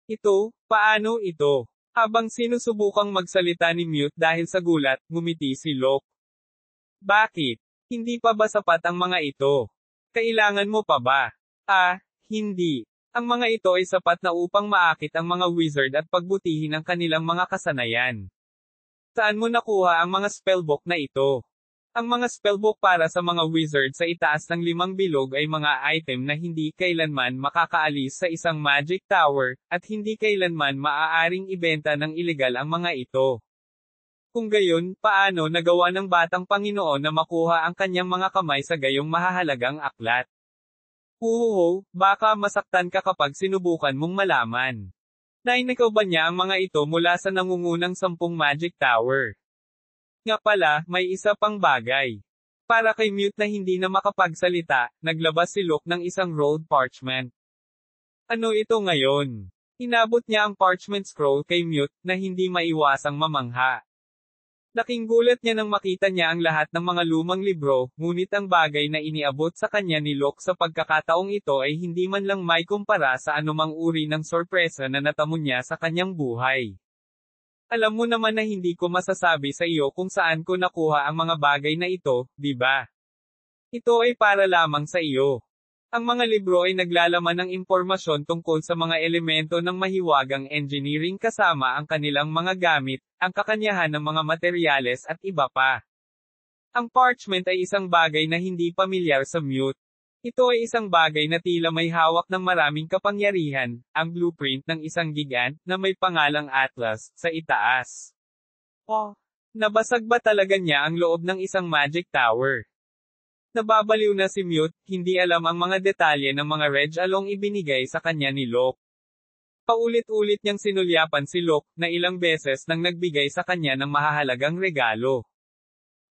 Ito, paano ito? Habang sinusubukang magsalita ni Mute dahil sa gulat, ngumiti si Locke. Bakit? Hindi pa ba sapat ang mga ito? Kailangan mo pa ba? Hindi. Ang mga ito ay sapat na upang maakit ang mga wizard at pagbutihin ang kanilang mga kasanayan. Saan mo nakuha ang mga spellbook na ito? Ang mga spellbook para sa mga wizard sa itaas ng 5 bilog ay mga item na hindi kailanman makakaalis sa isang magic tower, at hindi kailanman maaaring ibenta ng ilegal ang mga ito. Kung gayon, paano nagawa ng Batang Panginoon na makuha ang kanyang mga kamay sa gayong mahahalagang aklat? Huhuho, baka masaktan ka kapag sinubukan mong malaman. Nainakaw ba niya ang mga ito mula sa nangungunang 10 Magic Tower? Nga pala, may isa pang bagay. Para kay Mute na hindi na makapagsalita, naglabas si Locke ng isang rolled parchment. Ano ito ngayon? Inabot niya ang parchment scroll kay Mute, na hindi maiwasang mamangha. Laking gulat niya nang makita niya ang lahat ng mga lumang libro, ngunit ang bagay na iniabot sa kanya ni Locke sa pagkakataong ito ay hindi man lang may kumpara sa anumang uri ng sorpresa na natamo niya sa kanyang buhay. Alam mo naman na hindi ko masasabi sa iyo kung saan ko nakuha ang mga bagay na ito, di ba? Ito ay para lamang sa iyo. Ang mga libro ay naglalaman ng impormasyon tungkol sa mga elemento ng mahiwagang engineering kasama ang kanilang mga gamit, ang kakanyahan ng mga materyales at iba pa. Ang parchment ay isang bagay na hindi pamilyar sa Mute. Ito ay isang bagay na tila may hawak ng maraming kapangyarihan, ang blueprint ng isang gigant na may pangalang Atlas sa itaas. Oh, nabasag ba talaga niya ang loob ng isang Magic Tower? Nababaliw na si Mute, hindi alam ang mga detalye ng mga regalong ibinigay sa kanya ni Locke. Paulit-ulit niyang sinulyapan si Locke, na ilang beses nang nagbigay sa kanya ng mahahalagang regalo.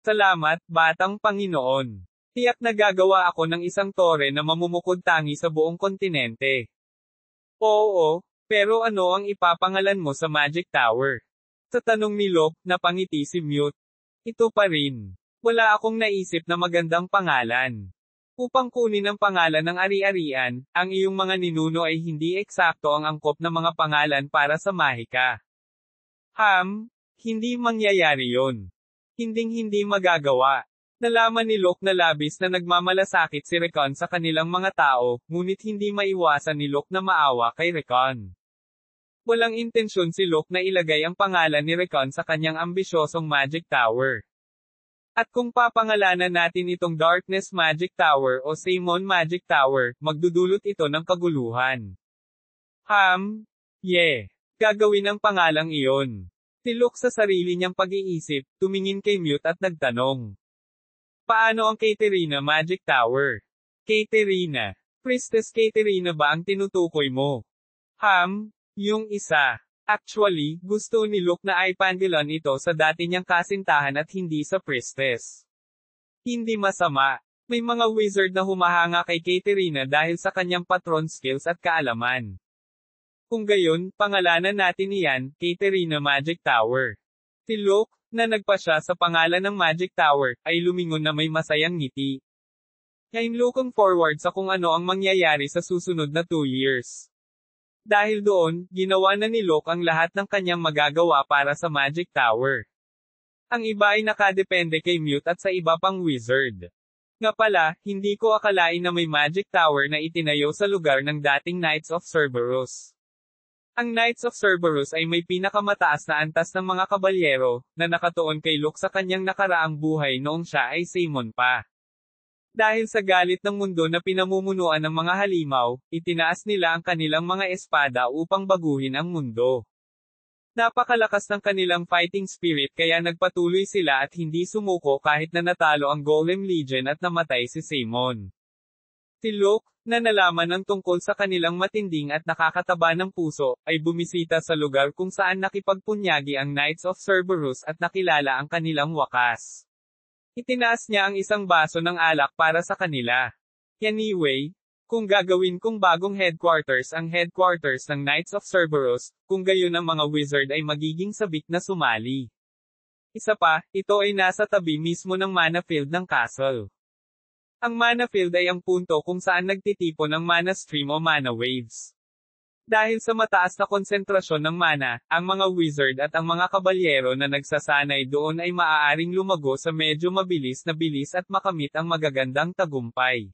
Salamat, Batang Panginoon. Tiyak na gagawa ako ng isang tore na mamumukod tangi sa buong kontinente. Oo, pero ano ang ipapangalan mo sa Magic Tower? Sa tanong ni Locke, napangiti si Mute. Ito pa rin. Wala akong naisip na magandang pangalan. Upang kunin ang pangalan ng ari-arian, ang iyong mga ninuno ay hindi eksakto ang angkop na mga pangalan para sa mahika. Hindi mangyayari yon. Hinding-hindi magagawa. Nalaman ni Locke na labis na nagmamalasakit si Recon sa kanilang mga tao, ngunit hindi maiwasan ni Locke na maawa kay Recon. Walang intensyon si Locke na ilagay ang pangalan ni Recon sa kanyang ambisyosong Magic Tower. At kung papangalanan natin itong Darkness Magic Tower o Simon Magic Tower, magdudulot ito ng kaguluhan. Gagawin ang pangalang iyon. Tilok sa sarili niyang pag-iisip, tumingin kay Mute at nagtanong. Paano ang Katerina Magic Tower? Katerina. Priestess Katerina ba ang tinutukoy mo? Yung isa. Actually, gusto ni Locke na ipandilan ito sa dati niyang kasintahan at hindi sa priestess. Hindi masama. May mga wizard na humahanga kay Katerina dahil sa kanyang patron skills at kaalaman. Kung gayon, pangalanan natin iyan, Katerina Magic Tower. Si Locke, na nagpasya sa pangalan ng Magic Tower, ay lumingon na may masayang ngiti. I'm looking forward sa kung ano ang mangyayari sa susunod na 2 years. Dahil doon, ginawa na ni Locke ang lahat ng kanyang magagawa para sa Magic Tower. Ang iba ay nakadepende kay Mute at sa iba pang wizard. Nga pala, hindi ko akalain na may Magic Tower na itinayo sa lugar ng dating Knights of Cerberus. Ang Knights of Cerberus ay may pinakamataas na antas ng mga kabalyero, na nakatuon kay Locke sa kanyang nakaraang buhay noong siya ay Simon pa. Dahil sa galit ng mundo na pinamumunuan ng mga halimaw, itinaas nila ang kanilang mga espada upang baguhin ang mundo. Napakalakas ng kanilang fighting spirit kaya nagpatuloy sila at hindi sumuko kahit na natalo ang Golem Legion at namatay si Simon. Si Locke, na nalaman ng tungkol sa kanilang matinding at nakakataba ng puso, ay bumisita sa lugar kung saan nakipagpunyagi ang Knights of Cerberus at nakilala ang kanilang wakas. Itinaas niya ang isang baso ng alak para sa kanila. Anyway, kung gagawin kong bagong headquarters ang headquarters ng Knights of Cerberus, kung gayon ang mga wizard ay magiging sabik na sumali. Isa pa, ito ay nasa tabi mismo ng mana field ng castle. Ang mana field ay ang punto kung saan nagtitipon ang mana stream o mana waves. Dahil sa mataas na konsentrasyon ng mana, ang mga wizard at ang mga kabalyero na nagsasanay doon ay maaaring lumago sa medyo mabilis na bilis at makamit ang magagandang tagumpay.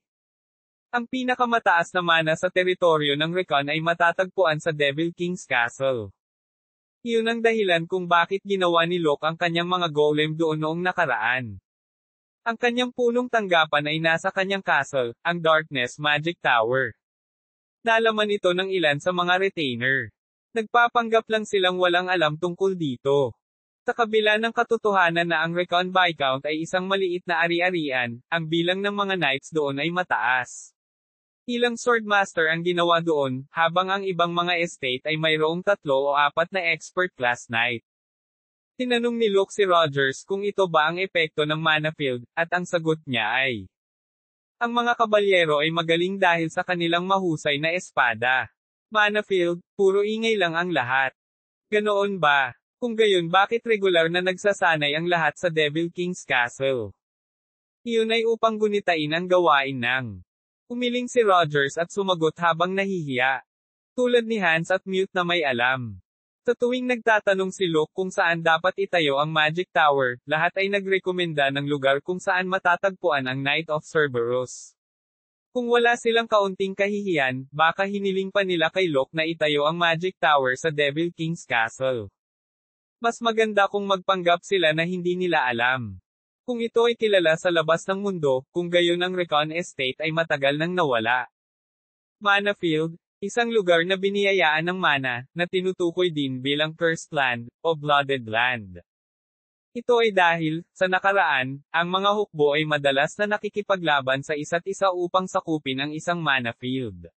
Ang pinakamataas na mana sa teritoryo ng Recon ay matatagpuan sa Devil King's Castle. Iyon ang dahilan kung bakit ginawa ni Locke ang kanyang mga golem doon noong nakaraan. Ang kanyang punong tanggapan ay nasa kanyang castle, ang Darkness Magic Tower. Nalaman ito ng ilan sa mga retainer. Nagpapanggap lang silang walang alam tungkol dito. Sa kabila ng katotohanan na ang Recon Viscount ay isang maliit na ari-arian, ang bilang ng mga knights doon ay mataas. Ilang swordmaster ang ginawa doon, habang ang ibang mga estate ay mayroong 3 o 4 na expert class knight. Tinanong ni Luke si Rogers kung ito ba ang epekto ng mana field, at ang sagot niya ay, ang mga kabalyero ay magaling dahil sa kanilang mahusay na espada. Mana field, puro ingay lang ang lahat. Ganoon ba? Kung gayon bakit regular na nagsasanay ang lahat sa Devil King's Castle? Iyon ay upang gunitain ang gawain ng. Umiling si Rogers at sumagot habang nahihiya. Tulad ni Hans at Mute na may alam. Sa tuwing nagtatanong si Luke kung saan dapat itayo ang Magic Tower, lahat ay nagrekomenda ng lugar kung saan matatagpuan ang Knight of Cerberus. Kung wala silang kaunting kahihiyan, baka hiniling pa nila kay Luke na itayo ang Magic Tower sa Devil King's Castle. Mas maganda kung magpanggap sila na hindi nila alam. Kung ito ay kilala sa labas ng mundo, kung gayon ang Recon Estate ay matagal nang nawala. Mana Field, isang lugar na biniyayaan ng mana, na tinutukoy din bilang Cursed Land, o Blooded Land. Ito ay dahil, sa nakaraan, ang mga hukbo ay madalas na nakikipaglaban sa isa't isa upang sakupin ang isang mana field.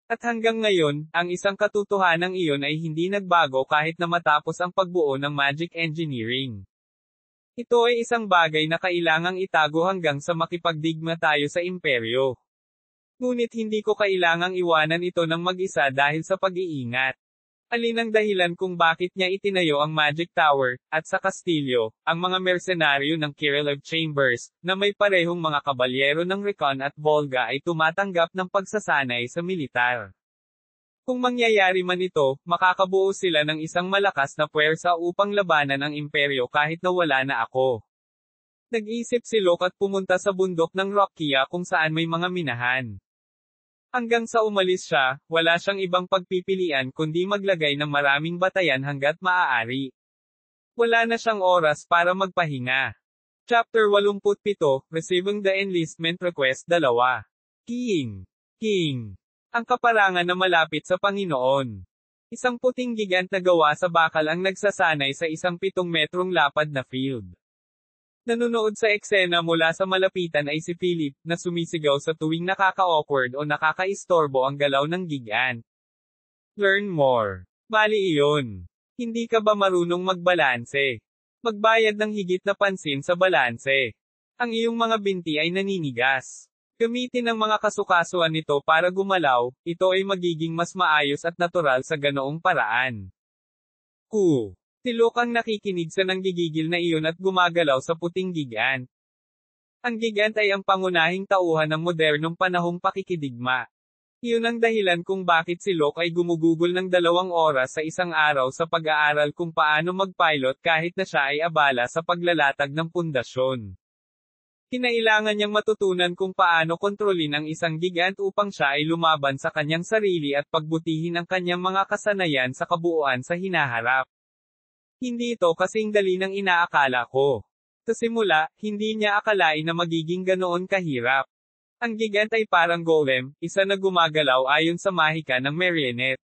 At hanggang ngayon, ang isang katotohanang iyon ay hindi nagbago kahit na matapos ang pagbuo ng magic engineering. Ito ay isang bagay na kailangang itago hanggang sa makipagdigma tayo sa imperyo. Ngunit hindi ko kailangang iwanan ito ng mag-isa dahil sa pag-iingat. Alin ang dahilan kung bakit niya itinayo ang Magic Tower, at sa kastilyo, ang mga mersenaryo ng Kirilov Chambers, na may parehong mga kabalyero ng Recon at Volga ay tumatanggap ng pagsasanay sa militar. Kung mangyayari man ito, makakabuo sila ng isang malakas na puwersa upang labanan ang imperyo kahit na wala na ako. Nag-isip si Luke at pumunta sa bundok ng Rockia kung saan may mga minahan. Hanggang sa umalis siya, wala siyang ibang pagpipilian kundi maglagay ng maraming batayan hanggat maaari. Wala na siyang oras para magpahinga. Chapter 87, Receiving the Enlistment Request 2. King. Ang kaparangan na malapit sa Panginoon. Isang puting gigant na gawa sa bakal ang nagsasanay sa isang 7 metrong lapad na field. Nanonood sa eksena mula sa malapitan ay si Philip, na sumisigaw sa tuwing nakaka-awkward o nakakaistorbo ang galaw ng gigant. Learn more. Bali iyon. Hindi ka ba marunong magbalanse? Magbayad ng higit na pansin sa balanse. Ang iyong mga binti ay naninigas. Gamitin ang mga kasukasuan nito para gumalaw, ito ay magiging mas maayos at natural sa ganoong paraan. Si Luke ang nakikinig sa nanggigigil na iyon at gumagalaw sa puting gigant. Ang gigant ay ang pangunahing tauhan ng modernong panahong pakikidigma. Iyon ang dahilan kung bakit si Luke ay gumugugol ng 2 oras sa isang araw sa pag-aaral kung paano mag-pilot kahit na siya ay abala sa paglalatag ng pundasyon. Kinailangan niyang matutunan kung paano kontrolin ang isang gigant upang siya ay lumaban sa kanyang sarili at pagbutihin ang kanyang mga kasanayan sa kabuuan sa hinaharap. Hindi ito kasing dali ng inaakala ko. Sa simula, hindi niya akalain na magiging ganoon kahirap. Ang gigant ay parang golem, isa na gumagalaw ayon sa mahika ng marionette.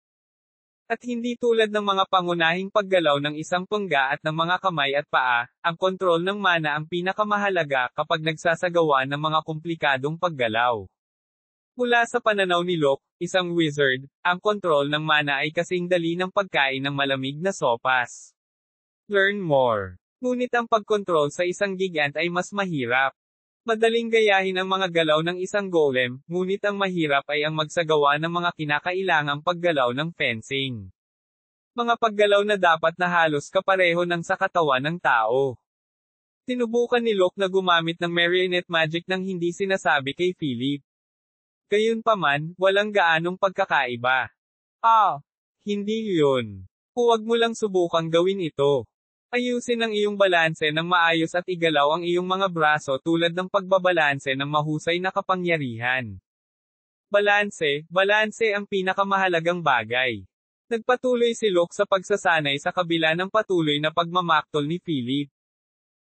At hindi tulad ng mga pangunahing paggalaw ng isang pangga at ng mga kamay at paa, ang kontrol ng mana ang pinakamahalaga kapag nagsasagawa ng mga komplikadong paggalaw. Mula sa pananaw ni Luke, isang wizard, ang kontrol ng mana ay kasing dali ng pagkain ng malamig na sopas. Learn more. Ngunit ang pagkontrol sa isang gigant ay mas mahirap. Madaling gayahin ang mga galaw ng isang golem, ngunit ang mahirap ay ang magsagawa ng mga kinakailangang paggalaw ng fencing. Mga paggalaw na dapat na halos kapareho ng sa katawan ng tao. Sinubukan ni Luke na gumamit ng marionette magic nang hindi sinasabi kay Philip. Gayunpaman, walang gaanong pagkakaiba. Hindi yun. Huwag mo lang subukang gawin ito. Ayusin ang iyong balanse ng maayos at igalaw ang iyong mga braso tulad ng pagbabalanse ng mahusay na kapangyarihan. Balanse ang pinakamahalagang bagay. Nagpatuloy si Luke sa pagsasanay sa kabila ng patuloy na pagmamaktol ni Philip.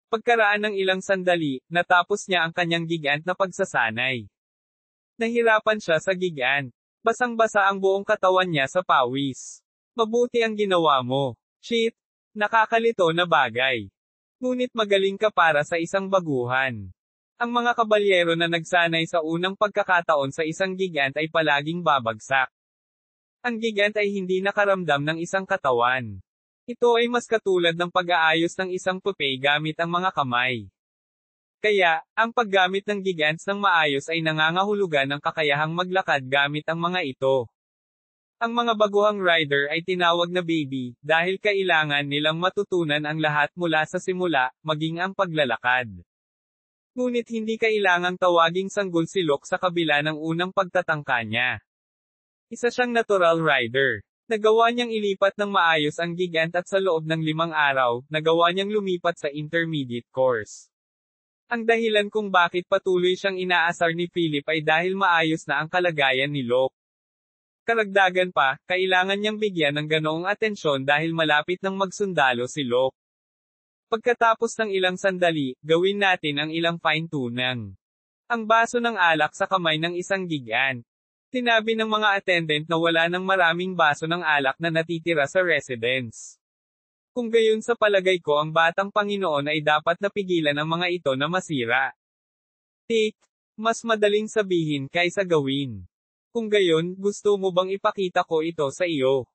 Pagkaraan ng ilang sandali, natapos niya ang kanyang gigant na pagsasanay. Nahirapan siya sa gigant. Basang-basa ang buong katawan niya sa pawis. Mabuti ang ginawa mo. Shit! Nakakalito na bagay. Ngunit magaling ka para sa isang baguhan. Ang mga kabalyero na nagsanay sa unang pagkakataon sa isang gigant ay palaging babagsak. Ang gigant ay hindi nakaramdam ng isang katawan. Ito ay mas katulad ng pag-aayos ng isang puppy gamit ang mga kamay. Kaya, ang paggamit ng gigants ng maayos ay nangangahulugan ng kakayahang maglakad gamit ang mga ito. Ang mga baguhang rider ay tinawag na baby, dahil kailangan nilang matutunan ang lahat mula sa simula, maging ang paglalakad. Ngunit hindi kailangang tawaging sanggol si Locke sa kabila ng unang pagtatangka niya. Isa siyang natural rider. Nagawa niyang ilipat ng maayos ang gigant at sa loob ng 5 araw, nagawa niyang lumipat sa intermediate course. Ang dahilan kung bakit patuloy siyang inaasar ni Philip ay dahil maayos na ang kalagayan ni Locke. Karagdagan pa, kailangan niyang bigyan ng ganoong atensyon dahil malapit nang magsundalo si Locke. Pagkatapos ng ilang sandali, gawin natin ang ilang fine-tuning. Ang baso ng alak sa kamay ng isang gigant. Tinabi ng mga attendant na wala ng maraming baso ng alak na natitira sa residence. Kung gayon sa palagay ko ang batang Panginoon ay dapat napigilan ang mga ito na masira. Take, mas madaling sabihin kaysa gawin. Kung gayon, gusto mo bang ipakita ko ito sa iyo?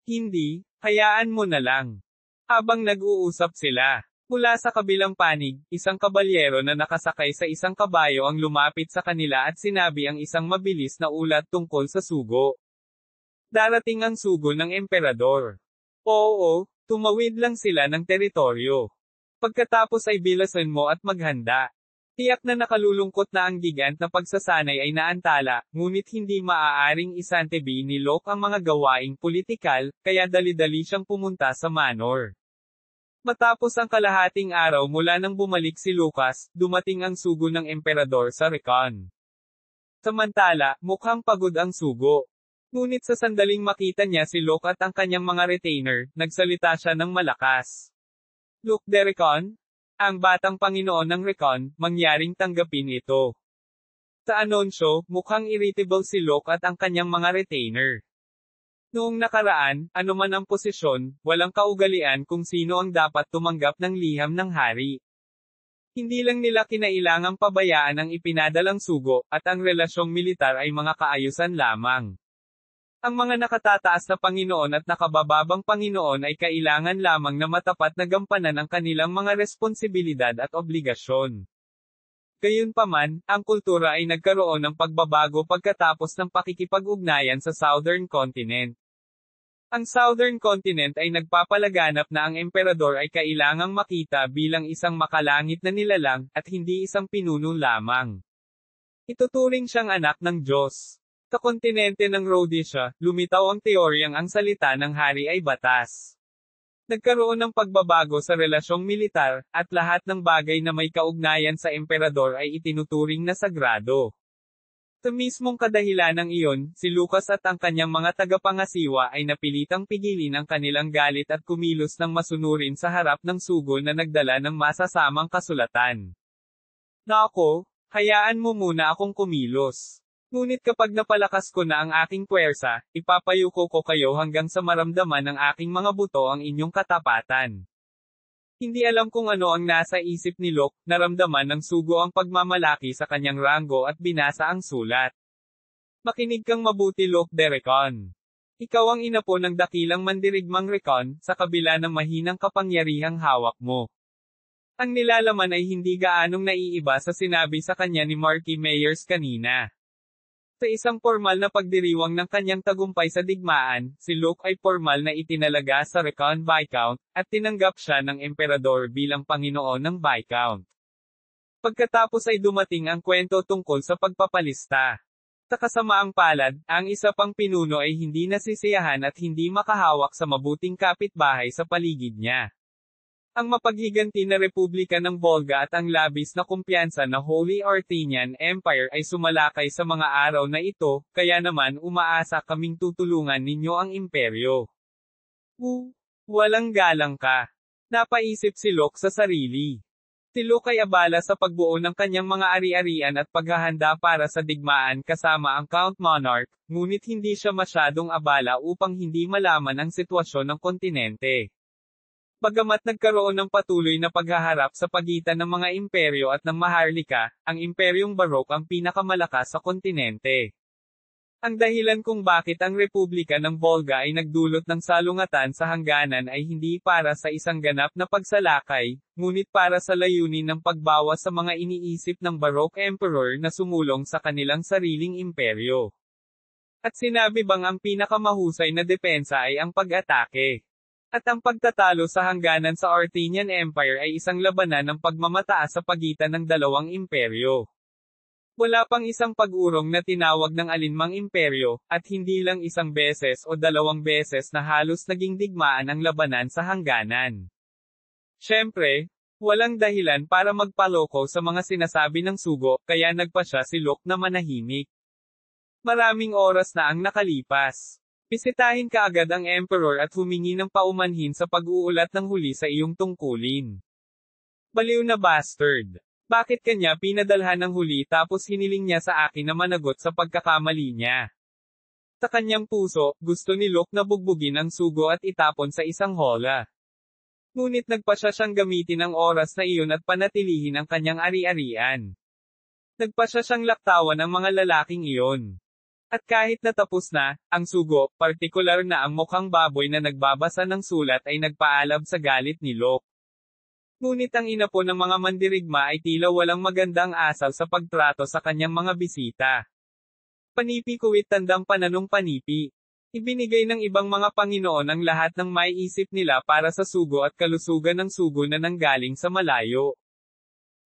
Hindi, hayaan mo na lang. Habang nag-uusap sila, mula sa kabilang panig, isang kabalyero na nakasakay sa isang kabayo ang lumapit sa kanila at sinabi ang isang mabilis na ulat tungkol sa sugo. Darating ang sugo ng emperador. Oo, tumawid lang sila ng teritoryo. Pagkatapos ay bilasan mo at maghanda. Tiyak na nakalulungkot na ang gigant na pagsasanay ay naantala, ngunit hindi maaaring isantabi ni Locke ang mga gawaing politikal, kaya dali-dali siyang pumunta sa manor. Matapos ang kalahating araw mula nang bumalik si Lucas, dumating ang sugo ng emperador sa recon. Samantala, mukhang pagod ang sugo. Ngunit sa sandaling makita niya si Locke at ang kanyang mga retainer, nagsalita siya ng malakas. Luke de Recon? Ang batang Panginoon ng Recon, mangyaring tanggapin ito. Sa anunsyo, mukhang irritable si Locke at ang kanyang mga retainer. Noong nakaraan, anuman ang posisyon, walang kaugalian kung sino ang dapat tumanggap ng liham ng hari. Hindi lang nila kinailangang pabayaan ang ipinadalang sugo, at ang relasyong militar ay mga kaayusan lamang. Ang mga nakatataas na Panginoon at nakabababang Panginoon ay kailangan lamang na matapat na gampanan ang kanilang mga responsibilidad at obligasyon. Gayunpaman, ang kultura ay nagkaroon ng pagbabago pagkatapos ng pakikipag-ugnayan sa Southern Continent. Ang Southern Continent ay nagpapalaganap na ang emperador ay kailangang makita bilang isang makalangit na nilalang, at hindi isang pinuno lamang. Ituturing siyang anak ng Diyos. Sa kontinente ng Rhodesia, lumitaw ang teoryang ang salita ng hari ay batas. Nagkaroon ng pagbabago sa relasyong militar, at lahat ng bagay na may kaugnayan sa emperador ay itinuturing na sagrado. Sa mismong kadahilanang iyon, si Lucas at ang kanyang mga tagapangasiwa ay napilitang pigilin ang kanilang galit at kumilos ng masunurin sa harap ng sugo na nagdala ng masasamang kasulatan. Nako, hayaan mo muna akong kumilos. Ngunit kapag napalakas ko na ang aking puwersa, ipapayuko ko kayo hanggang sa maramdaman ng aking mga buto ang inyong katapatan. Hindi alam kung ano ang nasa isip ni Locke, naramdaman ng sugo ang pagmamalaki sa kanyang ranggo at binasa ang sulat. Makinig kang mabuti Locke de Recon. Ikaw ang inapo ng dakilang mandirigmang Recon, sa kabila ng mahinang kapangyarihang hawak mo. Ang nilalaman ay hindi gaanong naiiba sa sinabi sa kanya ni Marquis Meyers kanina. Sa isang formal na pagdiriwang ng kanyang tagumpay sa digmaan, si Locke ay formal na itinalaga sa Recon Viscount, at tinanggap siya ng emperador bilang Panginoon ng Viscount. Pagkatapos ay dumating ang kwento tungkol sa pagpapalista. Sa kasamaang palad, ang isa pang pinuno ay hindi nasisiyahan at hindi makahawak sa mabuting kapitbahay sa paligid niya. Ang mapaghiganti na Republika ng Volga at ang labis na kumpiyansa na Holy Arthenian Empire ay sumalakay sa mga araw na ito, kaya naman umaasa kaming tutulungan ninyo ang imperyo. Walang galang ka. Napaisip si Locke sa sarili. Si Locke ay abala sa pagbuo ng kanyang mga ari-arian at paghahanda para sa digmaan kasama ang Count Monarch, ngunit hindi siya masyadong abala upang hindi malaman ang sitwasyon ng kontinente. Bagamat nagkaroon ng patuloy na paghaharap sa pagitan ng mga imperyo at ng Maharlika, ang Imperyong Baroque ang pinakamalakas sa kontinente. Ang dahilan kung bakit ang Republika ng Volga ay nagdulot ng salungatan sa hangganan ay hindi para sa isang ganap na pagsalakay, ngunit para sa layunin ng pagbawas sa mga iniisip ng Baroque Emperor na sumulong sa kanilang sariling imperyo. At sinabi bang ang pinakamahusay na depensa ay ang pag-atake? At ang pagtatalo sa hangganan sa Arthenian Empire ay isang labanan ng pagmamataas sa pagitan ng dalawang imperyo. Wala pang isang pag-urong na tinawag ng alinmang imperyo, at hindi lang isang beses o dalawang beses na halos naging digmaan ang labanan sa hangganan. Siyempre, walang dahilan para magpaloko sa mga sinasabi ng sugo, kaya nagpasya si Locke na manahimik. Maraming oras na ang nakalipas. Bisitahin ka agad ang Emperor at humingi ng paumanhin sa pag-uulat ng huli sa iyong tungkulin. Baliw na bastard. Bakit kanya pinadalhan ng huli tapos hiniling niya sa akin na managot sa pagkakamali niya? Sa kanyang puso, gusto ni Locke na bugbugin ang sugo at itapon sa isang hola. Ngunit nagpasya siyang gamitin ang oras na iyon at panatilihin ang kanyang ari-arian. Nagpasya siyang laktawan ang mga lalaking iyon. At kahit natapos na, ang sugo, partikular na ang mukhang baboy na nagbabasa ng sulat ay nagpaalab sa galit ni Locke. Ngunit ang inapo ng mga mandirigma ay tila walang magandang asal sa pagtrato sa kanyang mga bisita. Panipi kuwit tandang pananong panipi. Ibinigay ng ibang mga Panginoon ang lahat ng maiisip nila para sa sugo at kalusugan ng sugo na nanggaling sa malayo.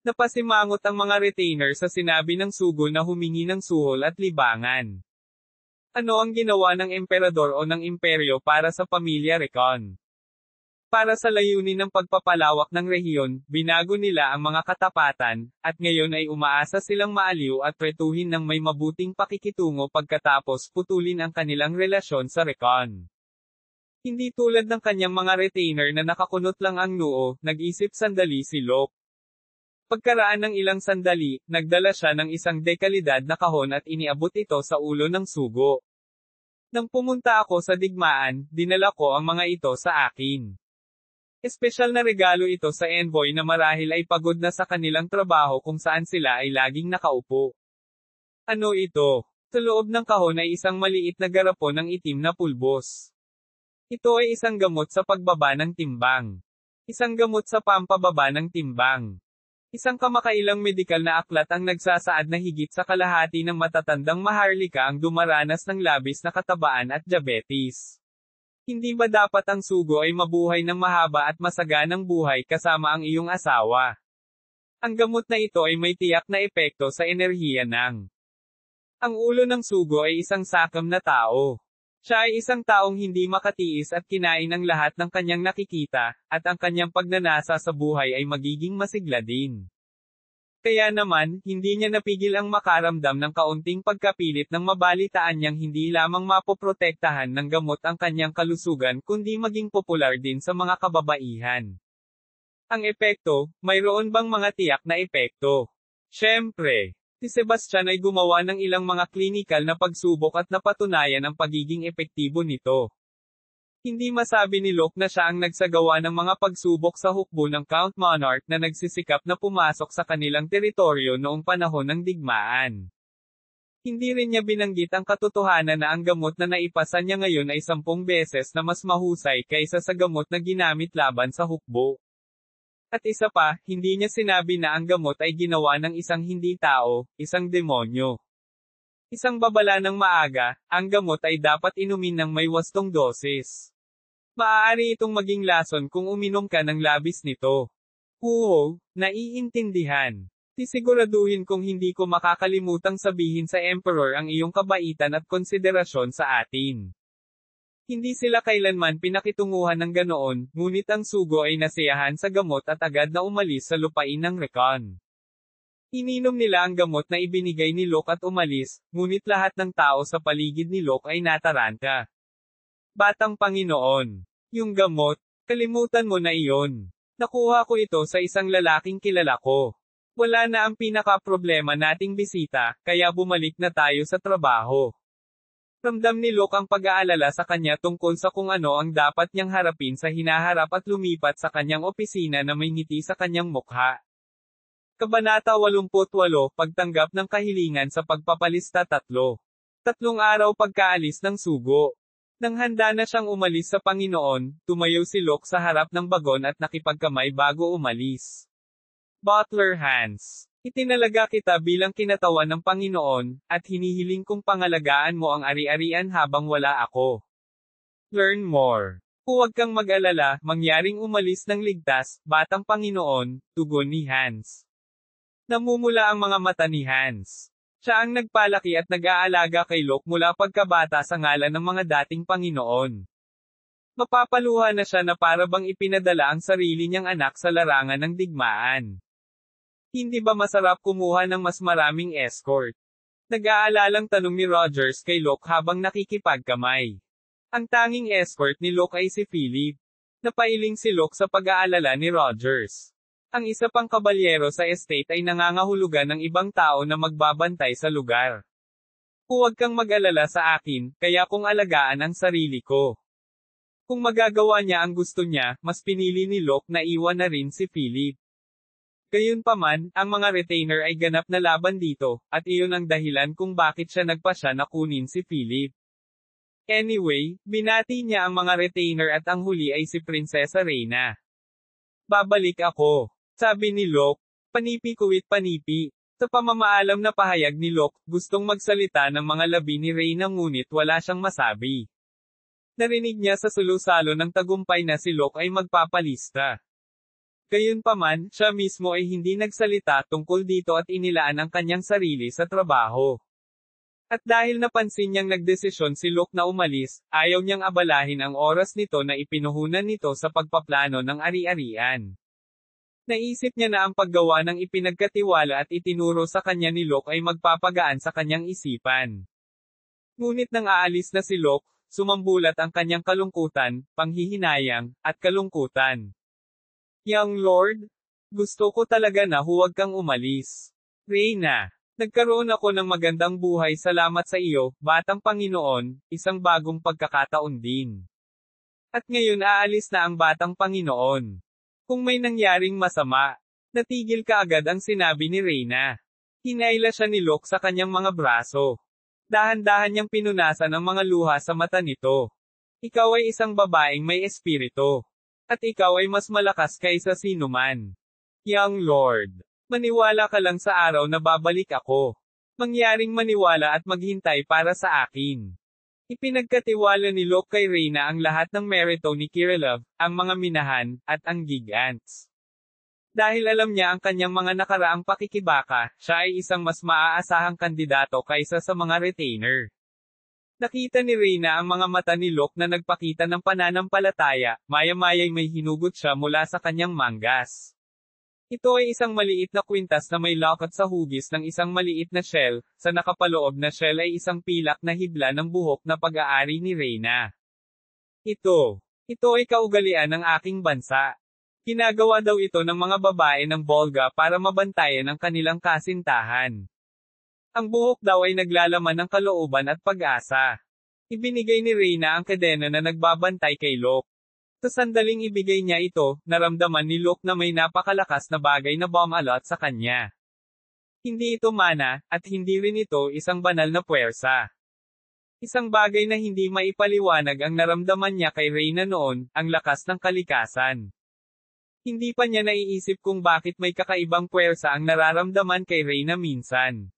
Napasimangot ang mga retainer sa sinabi ng sugo na humingi ng suhol at libangan. Ano ang ginawa ng emperador o ng imperyo para sa pamilya Recon? Para sa layunin ng pagpapalawak ng rehiyon, binago nila ang mga katapatan, at ngayon ay umaasa silang maaliw at tretuhin ng may mabuting pakikitungo pagkatapos putulin ang kanilang relasyon sa Recon. Hindi tulad ng kanyang mga retainer na nakakunot lang ang noo, nag-isip sandali si Locke. Pagkaraan ng ilang sandali, nagdala siya ng isang dekalidad na kahon at iniabot ito sa ulo ng sugo. Nang pumunta ako sa digmaan, dinala ko ang mga ito sa akin. Espesyal na regalo ito sa envoy na marahil ay pagod na sa kanilang trabaho kung saan sila ay laging nakaupo. Ano ito? Sa loob ng kahon ay isang maliit na garapon ng itim na pulbos. Ito ay isang gamot sa pagbaba ng timbang. Isang gamot sa pampababa ng timbang. Isang kamakailang medikal na aklat ang nagsasaad na higit sa kalahati ng matatandang Maharlika ang dumaranas ng labis na katabaan at diabetes. Hindi ba dapat ang sugo ay mabuhay ng mahaba at masaganang buhay kasama ang iyong asawa? Ang gamot na ito ay may tiyak na epekto sa enerhiya ng. Ang ulo ng sugo ay isang sakam na tao. Siya ay isang taong hindi makatiis at kinain ang lahat ng kanyang nakikita, at ang kanyang pagnanasa sa buhay ay magiging masigla din. Kaya naman, hindi niya napigil ang makaramdam ng kaunting pagkapilit ng mabalitaan niyang hindi lamang mapoprotektahan ng gamot ang kanyang kalusugan kundi maging popular din sa mga kababaihan. Ang epekto, mayroon bang mga tiyak na epekto? Siyempre. Si Sebastian ay gumawa ng ilang mga klinikal na pagsubok at napatunayan ang pagiging epektibo nito. Hindi masabi ni Locke na siya ang nagsagawa ng mga pagsubok sa hukbo ng Count Monarch na nagsisikap na pumasok sa kanilang teritoryo noong panahon ng digmaan. Hindi rin niya binanggit ang katotohanan na ang gamot na naipasa niya ngayon ay 10 beses na mas mahusay kaysa sa gamot na ginamit laban sa hukbo. At isa pa, hindi niya sinabi na ang gamot ay ginawa ng isang hindi tao, isang demonyo. Isang babala ng maaga, ang gamot ay dapat inumin ng may wastong dosis. Maaari itong maging lason kung uminom ka ng labis nito. Huho, naiintindihan. Sisiguraduhin kong hindi ko makakalimutang sabihin sa Emperor ang iyong kabaitan at konsiderasyon sa atin. Hindi sila kailanman pinakitunguhan ng ganoon, ngunit ang sugo ay nasiyahan sa gamot at agad na umalis sa lupain ng Recon. Ininom nila ang gamot na ibinigay ni Locke at umalis, ngunit lahat ng tao sa paligid ni Locke ay nataranta. Batang Panginoon. Yung gamot, kalimutan mo na iyon. Nakuha ko ito sa isang lalaking kilala ko. Wala na ang pinaka-problema nating bisita, kaya bumalik na tayo sa trabaho. Ramdam ni Locke ang pag-aalala sa kanya tungkol sa kung ano ang dapat niyang harapin sa hinaharap at lumipat sa kanyang opisina na may ngiti sa kanyang mukha. Kabanata 88, Pagtanggap ng kahilingan sa pagpapalista 3. 3 araw pagkaalis ng sugo. Nang handa na siyang umalis sa Panginoon, tumayo si Locke sa harap ng bagon at nakipagkamay bago umalis. Butler Hans. Itinalaga kita bilang kinatawan ng Panginoon, at hinihiling kong pangalagaan mo ang ari-arian habang wala ako. Learn more. Huwag kang mag-alala, mangyaring umalis ng ligtas, batang Panginoon, tugon ni Hans. Namumula ang mga mata ni Hans. Siya ang nagpalaki at nag-aalaga kay Locke mula pagkabata sa ngalan ng mga dating Panginoon. Mapapaluha na siya na para bang ipinadala ang sarili niyang anak sa larangan ng digmaan. Hindi ba masarap kumuha ng mas maraming escort? Nag-aalalang tanong ni Rogers kay Locke habang nakikipagkamay. Ang tanging escort ni Locke ay si Philip. Napailing si Locke sa pag-aalala ni Rogers. Ang isa pang kabalyero sa estate ay nangangahulugan ng ibang tao na magbabantay sa lugar. Huwag kang mag-alala sa akin, kaya kong alagaan ang sarili ko. Kung magagawa niya ang gusto niya, mas pinili ni Locke na iwan na rin si Philip. Gayunpaman, ang mga retainer ay ganap na laban dito, at iyon ang dahilan kung bakit siya nagpasya na kunin si Philip. Anyway, binati niya ang mga retainer at ang huli ay si Prinsesa Reyna. Babalik ako, sabi ni Locke. Panipi kuwit panipi. Sa pamamaalam na pahayag ni Locke, gustong magsalita ng mga labi ni Reyna ngunit wala siyang masabi. Narinig niya sa sulusalo ng tagumpay na si Locke ay magpapalista. Gayunpaman, siya mismo ay hindi nagsalita tungkol dito at inilaan ang kanyang sarili sa trabaho. At dahil napansin niyang nagdesisyon si Locke na umalis, ayaw niyang abalahin ang oras nito na ipinuhunan nito sa pagpaplano ng ari-arian. Naisip niya na ang paggawa ng ipinagkatiwala at itinuro sa kanya ni Locke ay magpapagaan sa kanyang isipan. Ngunit nang aalis na si Locke, sumambulat ang kanyang kalungkutan, panghihinayang, at kalungkutan. Young Lord, gusto ko talaga na huwag kang umalis. Reyna, nagkaroon ako ng magandang buhay salamat sa iyo, batang Panginoon, isang bagong pagkakataon din. At ngayon aalis na ang batang Panginoon. Kung may nangyaring masama, natigil kaagad ang sinabi ni Reyna. Hinayla siya ni Locke sa kanyang mga braso. Dahan-dahan niyang pinunasan ang mga luha sa mata nito. Ikaw ay isang babaeng may espiritu. At ikaw ay mas malakas kaysa sinuman. Young Lord, maniwala ka lang sa araw na babalik ako. Mangyaring maniwala at maghintay para sa akin. Ipinagkatiwala ni Locke kay Reyna ang lahat ng merito ni Kirillov, ang mga minahan, at ang gigants. Dahil alam niya ang kanyang mga nakaraang pakikibaka, siya ay isang mas maaasahang kandidato kaysa sa mga retainer. Nakita ni Reyna ang mga mata ni Locke na nagpakita ng pananampalataya, maya-maya'y may hinugot siya mula sa kanyang manggas. Ito ay isang maliit na kwintas na may locket sa hugis ng isang maliit na shell, sa nakapaloob na shell ay isang pilak na hibla ng buhok na pag-aari ni Reyna. Ito ay kaugalian ng aking bansa. Ginagawa daw ito ng mga babae ng Volga para mabantayan ang kanilang kasintahan. Ang buhok daw ay naglalaman ng kalooban at pag-asa. Ibinigay ni Reyna ang kadena na nagbabantay kay Locke. Sa sandaling ibigay niya ito, naramdaman ni Locke na may napakalakas na bagay na bumalot sa kanya. Hindi ito mana, at hindi rin ito isang banal na puwersa. Isang bagay na hindi maipaliwanag ang naramdaman niya kay Reyna noon, ang lakas ng kalikasan. Hindi pa niya naiisip kung bakit may kakaibang puwersa ang nararamdaman kay Reyna minsan.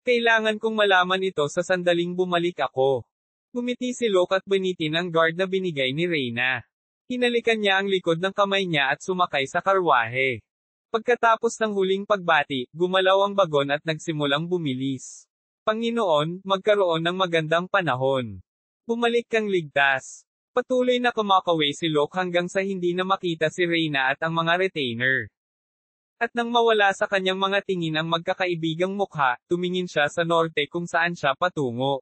Kailangan kong malaman ito sa sandaling bumalik ako. Gumiti si Locke at binitin ang guard na binigay ni Reyna. Hinalikan niya ang likod ng kamay niya at sumakay sa karwahe. Pagkatapos ng huling pagbati, gumalaw ang bagon at nagsimulang bumilis. Panginoon, magkaroon ng magandang panahon. Bumalik kang ligtas. Patuloy na kumakaway si Locke hanggang sa hindi na makita si Reyna at ang mga retainer. At nang mawala sa kanyang mga tingin ang magkakaibigang mukha, tumingin siya sa norte kung saan siya patungo.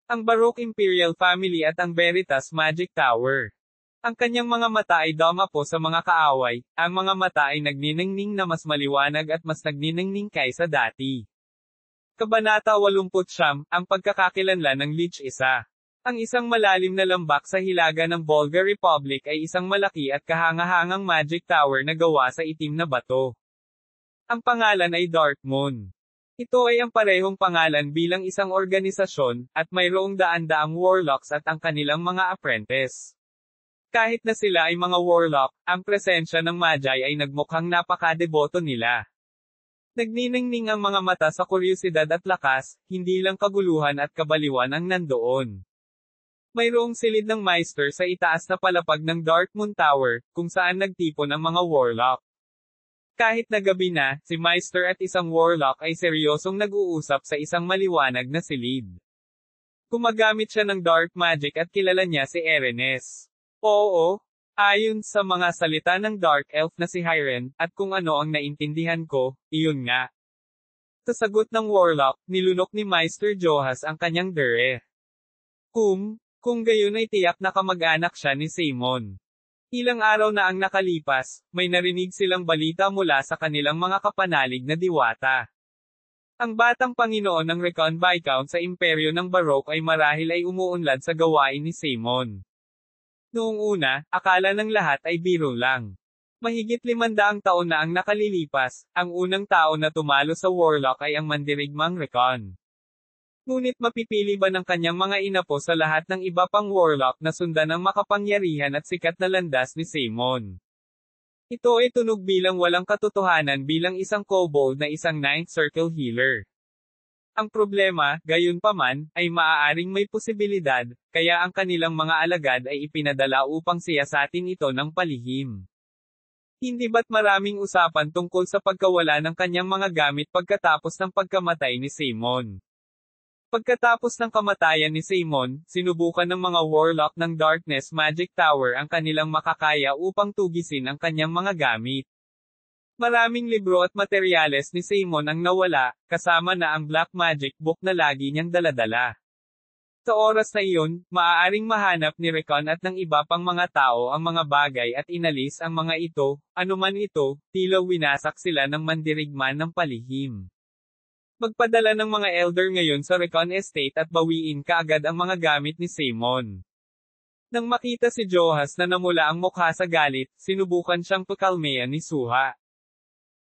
Ang Baroque Imperial Family at ang Veritas Magic Tower. Ang kanyang mga mata ay dumapo sa mga kaaway, ang mga mata ay nagniningning na mas maliwanag at mas nagniningning kaysa dati. Kabanata 89, ang pagkakakilanlan ng Lich Isa. Ang isang malalim na lambak sa hilaga ng Volga Republic ay isang malaki at kahangahangang magic tower na gawa sa itim na bato. Ang pangalan ay Dark Moon. Ito ay ang parehong pangalan bilang isang organisasyon, at mayroong daan-daang warlocks at ang kanilang mga apprentice. Kahit na sila ay mga warlock, ang presensya ng Magi ay nagmukhang napakadeboto nila. Nagniningning ang mga mata sa kuryosidad at lakas, hindi lang kaguluhan at kabaliwan ang nandoon. Mayroong silid ng Meister sa itaas na palapag ng Dark Moon Tower, kung saan nagtipon ang mga warlock. Kahit na gabi na, si Meister at isang warlock ay seryosong nag-uusap sa isang maliwanag na silid. Gumagamit siya ng dark magic at kilala niya si Erenes. Oo, ayon sa mga salita ng Dark Elf na si Hyren, at kung ano ang naintindihan ko, iyon nga. Sa sagot ng warlock, nilunok ni Meister Johas ang kanyang dere. Kung gayon ay tiyak na kamag-anak siya ni Simon. Ilang araw na ang nakalipas, may narinig silang balita mula sa kanilang mga kapanalig na diwata. Ang batang Panginoon ng Recon Viscount sa imperyo ng Baroque ay marahil ay umuunlad sa gawain ni Simon. Noong una, akala ng lahat ay biro lang. Mahigit 500 taon na ang nakalilipas, ang unang tao na tumalo sa warlock ay ang mandirigmang Recon. Ngunit mapipili ba ng kanyang mga inapo sa lahat ng iba pang warlock na sundan ang makapangyarihan at sikat na landas ni Simon? Ito ay tunog bilang walang katotohanan bilang isang kobold na isang Ninth Circle healer. Ang problema, gayunpaman, ay maaaring may posibilidad, kaya ang kanilang mga alagad ay ipinadala upang siyasatin ito ng palihim. Hindi ba't maraming usapan tungkol sa pagkawala ng kanyang mga gamit pagkatapos ng pagkamatay ni Simon? Pagkatapos ng kamatayan ni Simon, sinubukan ng mga warlock ng Darkness Magic Tower ang kanilang makakaya upang tugisin ang kanyang mga gamit. Maraming libro at materyales ni Simon ang nawala, kasama na ang Black Magic Book na lagi niyang daladala. Sa oras na iyon, maaaring mahanap ni Recon at ng iba pang mga tao ang mga bagay at inalis ang mga ito, anuman ito, tila winasak sila ng mandirigman ng palihim. Magpadala ng mga elder ngayon sa Recon Estate at bawiin kaagad ang mga gamit ni Simon. Nang makita si Johas na namula ang mukha sa galit, sinubukan siyang pakalmeyan ni Suha.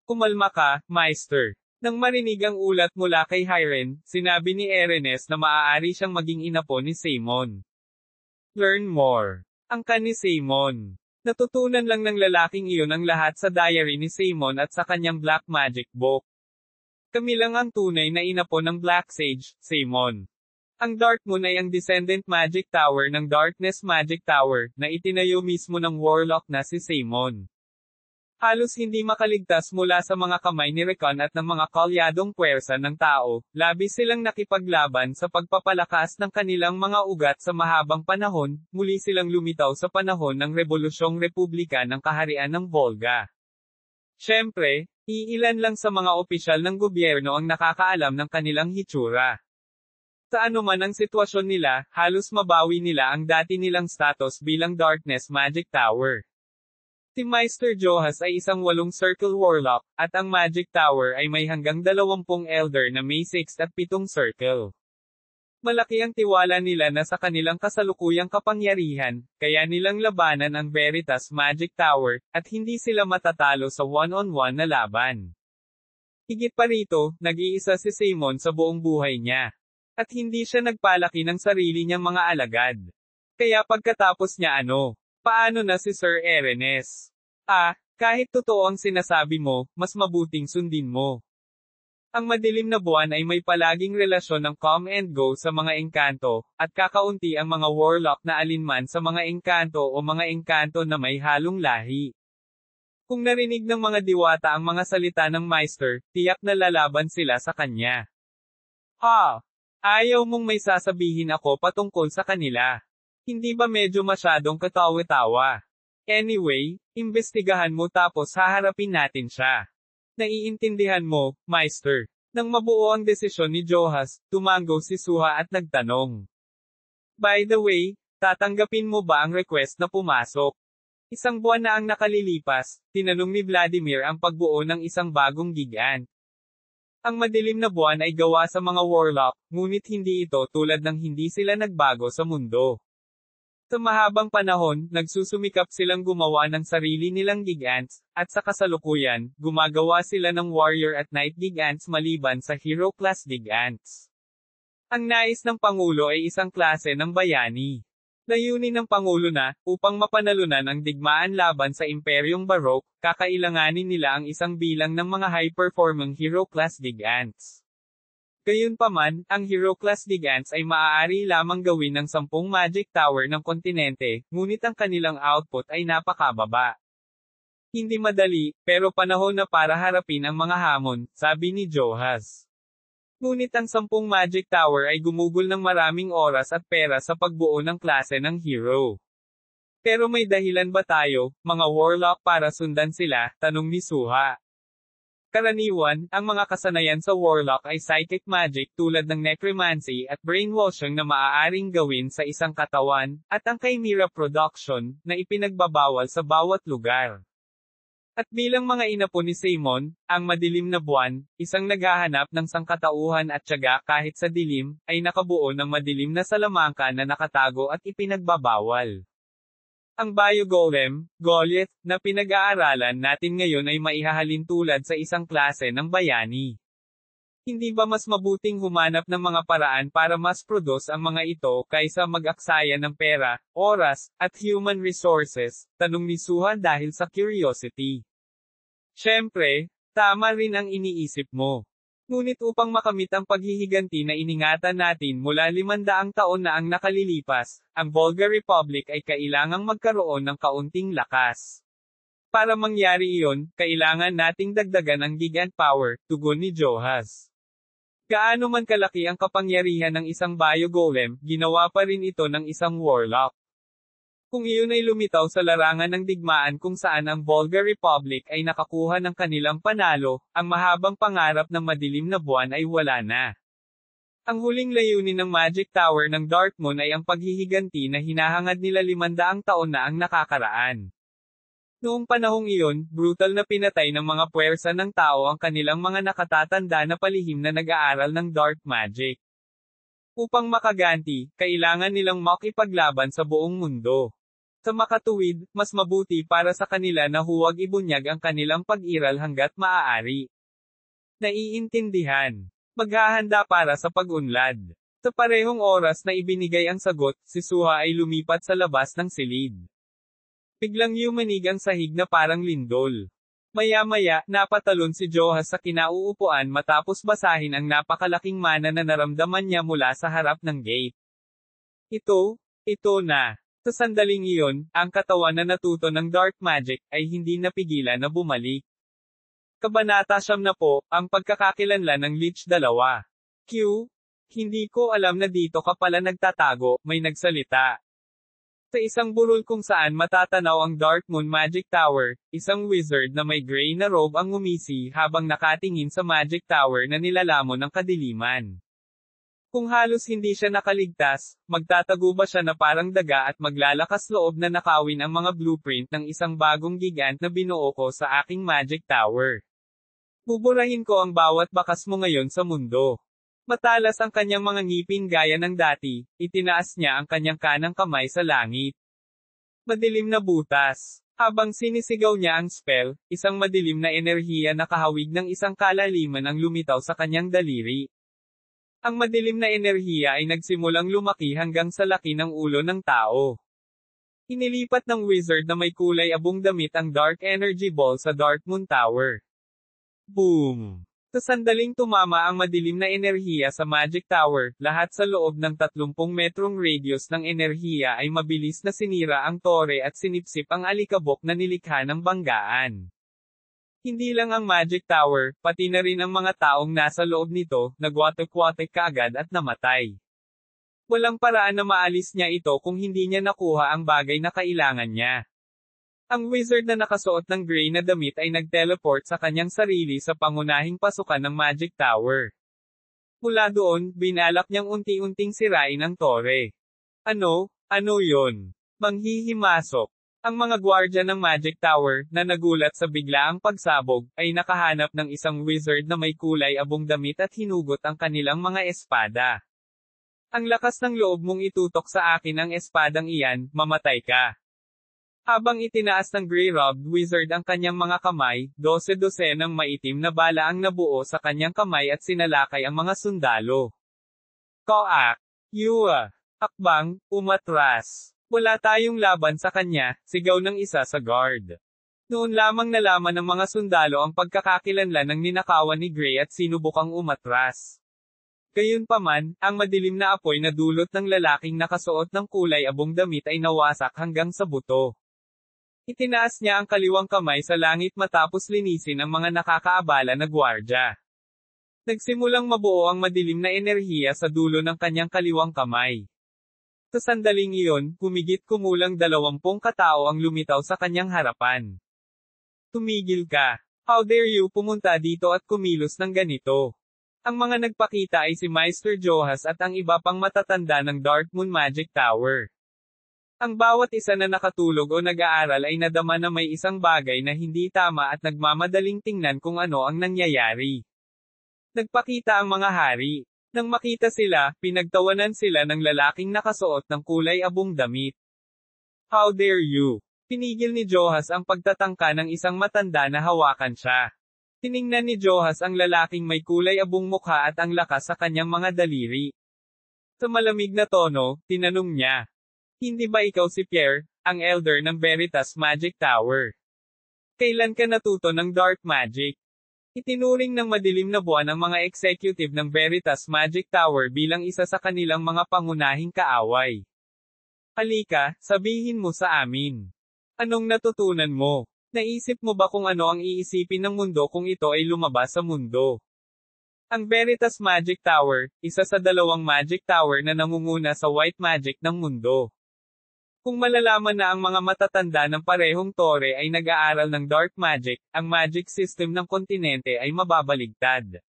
Kumalma ka, Meister. Nang marinig ang ulat mula kay Hyren, sinabi ni Erenes na maaari siyang maging inapo ni Simon. Learn more. Angkan ni Simon. Natutunan lang ng lalaking iyon ang lahat sa diary ni Simon at sa kanyang Black Magic Book. Kami lang ang tunay na inapo ng Black Sage, Simon. Ang Dark Moon ay ang Descendant Magic Tower ng Darkness Magic Tower, na itinayo mismo ng warlock na si Simon. Halos hindi makaligtas mula sa mga kamay ni Recon at ng mga kalyadong puwersa ng tao, labis silang nakipaglaban sa pagpapalakas ng kanilang mga ugat sa mahabang panahon, muli silang lumitaw sa panahon ng Rebolusyong Republika ng Kaharian ng Volga. Siyempre, iilan lang sa mga opisyal ng gobyerno ang nakakaalam ng kanilang hitsura. Sa anuman ang sitwasyon nila, halos mabawi nila ang dati nilang status bilang Darkness Magic Tower. Si Meister Johas ay isang 8-circle warlock, at ang Magic Tower ay may hanggang 20 elder na may 6 at 7 circle. Malaki ang tiwala nila na sa kanilang kasalukuyang kapangyarihan, kaya nilang labanan ang Veritas Magic Tower, at hindi sila matatalo sa one-on-one na laban. Higit pa rito, nag-iisa si Simon sa buong buhay niya. At hindi siya nagpalaki ng sarili niyang mga alagad. Kaya pagkatapos niya paano na si Sir Erenes? Kahit totoo ang sinasabi mo, mas mabuting sundin mo. Ang madilim na buwan ay may palaging relasyon ng come and go sa mga engkanto, at kakaunti ang mga warlock na alinman sa mga engkanto o mga engkanto na may halong lahi. Kung narinig ng mga diwata ang mga salita ng Meister, tiyak na lalaban sila sa kanya. Ayaw mong may sasabihin ako patungkol sa kanila. Hindi ba medyo masyadong katawa-tawa? Anyway, imbestigahan mo tapos haharapin natin siya. Naiintindihan mo, Meister. Nang mabuo ang desisyon ni Johas, tumango si Suha at nagtanong. By the way, tatanggapin mo ba ang request na pumasok? Isang buwan na ang nakalilipas, tinanong ni Vladimir ang pagbuo ng isang bagong gigant. Ang madilim na buwan ay gawa sa mga warlock, ngunit hindi ito tulad ng hindi sila nagbago sa mundo. Sa mahabang panahon, nagsusumikap silang gumawa ng sarili nilang gigants, at sa kasalukuyan, gumagawa sila ng warrior at knight gigants maliban sa hero class gigants. Ang nais ng Pangulo ay isang klase ng bayani. Layunin ng Pangulo na, upang mapanalunan ang digmaan laban sa Imperyong Baroque, kakailanganin nila ang isang bilang ng mga high-performing hero class gigants. Gayunpaman, ang hero class gigants ay maaari lamang gawin ng 10 magic tower ng kontinente, ngunit ang kanilang output ay napakababa. Hindi madali, pero panahon na para harapin ang mga hamon, sabi ni Johas. Ngunit ang 10 magic tower ay gumugol ng maraming oras at pera sa pagbuo ng klase ng hero. Pero may dahilan ba tayo, mga warlock, para sundan sila? Tanong ni Suha. Karaniwan, ang mga kasanayan sa warlock ay psychic magic tulad ng necromancy at brainwashing na maaaring gawin sa isang katawan, at ang chimera production, na ipinagbabawal sa bawat lugar. At bilang mga inapo ni Simon, ang madilim na buwan, isang naghahanap ng sangkatauhan at tiyaga kahit sa dilim, ay nakabuo ng madilim na salamangka na nakatago at ipinagbabawal. Ang Biogolem, Goliath, na pinag-aaralan natin ngayon ay maihahalin tulad sa isang klase ng bayani. Hindi ba mas mabuting humanap ng mga paraan para mas produce ang mga ito kaysa mag-aksaya ng pera, oras, at human resources? Tanong ni Suha dahil sa curiosity. Siyempre, tama rin ang iniisip mo. Ngunit upang makamit ang paghihiganti na iningatan natin mula 500 taon na ang nakalilipas, ang Volga Republic ay kailangang magkaroon ng kaunting lakas. Para mangyari iyon, kailangan nating dagdagan ang gigant power, tugon ni Johas. Gaano man kalaki ang kapangyarihan ng isang biogolem, ginawa pa rin ito ng isang warlock. Kung iyon ay lumitaw sa larangan ng digmaan kung saan ang Volga Republic ay nakakuha ng kanilang panalo, ang mahabang pangarap ng madilim na buwan ay wala na. Ang huling layunin ng Magic Tower ng Darkmoon ay ang paghihiganti na hinahangad nila 500 taon na ang nakakaraan. Noong panahong iyon, brutal na pinatay ng mga puwersa ng tao ang kanilang mga nakatatanda na palihim na nag-aaral ng dark magic. Upang makaganti, kailangan nilang makipaglaban sa buong mundo. Sa makatuwid, mas mabuti para sa kanila na huwag ibunyag ang kanilang pag-iral hanggat maaari. Naiintindihan. Maghahanda para sa pag-unlad. Sa parehong oras na ibinigay ang sagot, si Suha ay lumipat sa labas ng silid. Biglang yumanig ang sahig na parang lindol. Maya-maya, napatalon si Johas sa kinauupuan matapos basahin ang napakalaking mana na naramdaman niya mula sa harap ng gate. Ito na. Sa sandaling iyon, ang katawan na natuto ng dark magic, ay hindi napigilan na bumalik. Kabanata 10, ang pagkakakilanlan ng Lich 2. Q. Hindi ko alam na dito ka pala nagtatago, may nagsalita. Sa isang burol kung saan matatanaw ang Darkmoon Magic Tower, isang wizard na may gray na robe ang ngumisi habang nakatingin sa Magic Tower na nilalamon ng kadiliman. Kung halos hindi siya nakaligtas, magtatago ba siya na parang daga at maglalakas loob na nakawin ang mga blueprint ng isang bagong gigant na binuo ko sa aking Magic Tower? Buburahin ko ang bawat bakas mo ngayon sa mundo. Matalas ang kanyang mga ngipin gaya ng dati, itinaas niya ang kanyang kanang kamay sa langit. Madilim na butas. Habang sinisigaw niya ang spell, isang madilim na enerhiya na kahawig ng isang kalaliman ang lumitaw sa kanyang daliri. Ang madilim na enerhiya ay nagsimulang lumaki hanggang sa laki ng ulo ng tao. Inilipat ng wizard na may kulay abong damit ang dark energy ball sa Darkmoon Tower. Boom! Sa sandaling tumama ang madilim na enerhiya sa Magic Tower, lahat sa loob ng 30 metrong radius ng enerhiya ay mabilis na sinira ang tore at sinipsip ang alikabok na nilikha ng banggaan. Hindi lang ang Magic Tower, pati na rin ang mga taong nasa loob nito, nagwatek-watek kaagad at namatay. Walang paraan na maalis niya ito kung hindi niya nakuha ang bagay na kailangan niya. Ang wizard na nakasuot ng gray na damit ay nag-teleport sa kanyang sarili sa pangunahing pasukan ng Magic Tower. Mula doon, binalak niyang unti-unting sirain ang tore. Ano yon? Manghihimasok. Ang mga gwardya ng Magic Tower, na nagulat sa biglaang pagsabog, ay nakahanap ng isang wizard na may kulay abong damit at hinugot ang kanilang mga espada. Ang lakas ng loob mong itutok sa akin ang espadang iyan, mamatay ka. Habang itinaas ng Grey-Robed Wizard ang kanyang mga kamay, 12 ng maitim na bala ang nabuo sa kanyang kamay at sinalakay ang mga sundalo. Koak! Yua! Akbang, umatras! Wala tayong laban sa kanya, sigaw ng isa sa guard. Noon lamang nalaman ng mga sundalo ang pagkakakilanlan ng ninakawan ni Grey at sinubukang umatras. Gayunpaman, ang madilim na apoy na dulot ng lalaking nakasuot ng kulay abong damit ay nawasak hanggang sa buto. Itinaas niya ang kaliwang kamay sa langit matapos linisin ang mga nakakaabala na gwardya. Nagsimulang mabuo ang madilim na enerhiya sa dulo ng kanyang kaliwang kamay. Sa sandaling iyon, kumigit-kumulang 20 katao ang lumitaw sa kanyang harapan. Tumigil ka. How dare you pumunta dito at kumilos ng ganito? Ang mga nagpakita ay si Meister Johas at ang iba pang matatanda ng Darkmoon Magic Tower. Ang bawat isa na nakatulog o nag-aaral ay nadama na may isang bagay na hindi tama at nagmamadaling tingnan kung ano ang nangyayari. Nagpakita ang mga hari. Nang makita sila, pinagtawanan sila ng lalaking nakasuot ng kulay abong damit. How dare you? Pinigil ni Johas ang pagtatangka ng isang matanda na hawakan siya. Tiningnan ni Johas ang lalaking may kulay abong mukha at ang lakas sa kanyang mga daliri. Sa malamig na tono, tinanong niya. Hindi ba ikaw si Pierre, ang elder ng Veritas Magic Tower? Kailan ka natuto ng dark magic? Itinuring ng madilim na buwan ang mga executive ng Veritas Magic Tower bilang isa sa kanilang mga pangunahing kaaway. Halika, sabihin mo sa amin. Anong natutunan mo? Naisip mo ba kung ano ang iisipin ng mundo kung ito ay lumabas sa mundo? Ang Veritas Magic Tower, isa sa 2 Magic Tower na nangunguna sa white magic ng mundo. Kung malalaman na ang mga matatanda ng parehong tore ay nag-aaral ng dark magic, ang magic system ng kontinente ay mababaligtad.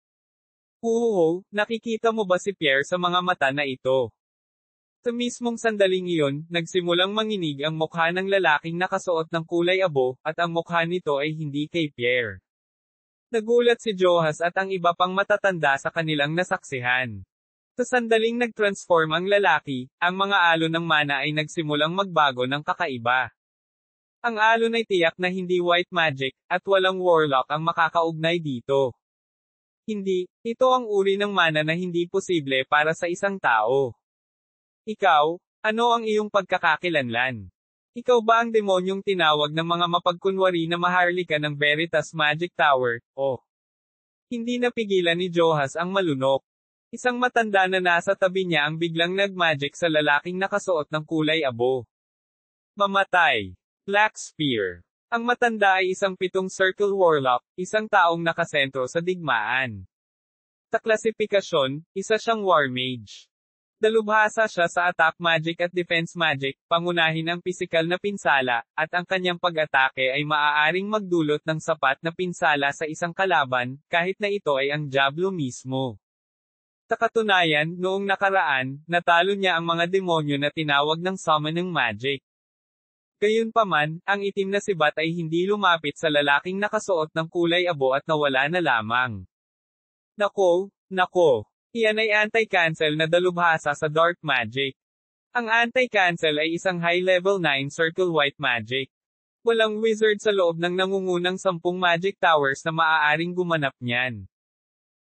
Huhuho, nakikita mo ba si Pierre sa mga mata na ito? Sa mismong sandaling iyon, nagsimulang manginig ang mukha ng lalaking nakasuot ng kulay abo, at ang mukha nito ay hindi kay Pierre. Nagulat si Johas at ang iba pang matatanda sa kanilang nasaksihan. Sa sandaling nag-transform ang lalaki, ang mga alon ng mana ay nagsimulang magbago ng kakaiba. Ang alon ay tiyak na hindi white magic, at walang warlock ang makakaugnay dito. Hindi, ito ang uri ng mana na hindi posible para sa isang tao. Ikaw, ano ang iyong pagkakakilanlan? Ikaw ba ang demonyong tinawag ng mga mapagkunwari na maharlika ng Veritas Magic Tower, o? Hindi napigilan ni Johas ang malunok. Isang matanda na nasa tabi niya ang biglang nagmagic sa lalaking nakasuot ng kulay abo. Mamatay. Black Spear. Ang matanda ay isang 7 circle warlock, isang taong nakasentro sa digmaan. Sa klasifikasyon, isa siyang war mage. Dalubhasa siya sa attack magic at defense magic, pangunahin ang pisikal na pinsala, at ang kanyang pag-atake ay maaaring magdulot ng sapat na pinsala sa isang kalaban, kahit na ito ay ang Diablo mismo. Sa katunayan, noong nakaraan, natalo niya ang mga demonyo na tinawag ng summoning magic. Gayunpaman, ang itim na sibat ay hindi lumapit sa lalaking nakasuot ng kulay abo at nawala na lamang. Nako, iyan ay anti-cancel na dalubhasa sa dark magic. Ang anti-cancel ay isang high-level 9 circle white magic. Walang wizard sa loob ng nangungunang 10 magic towers na maaaring gumanap niyan.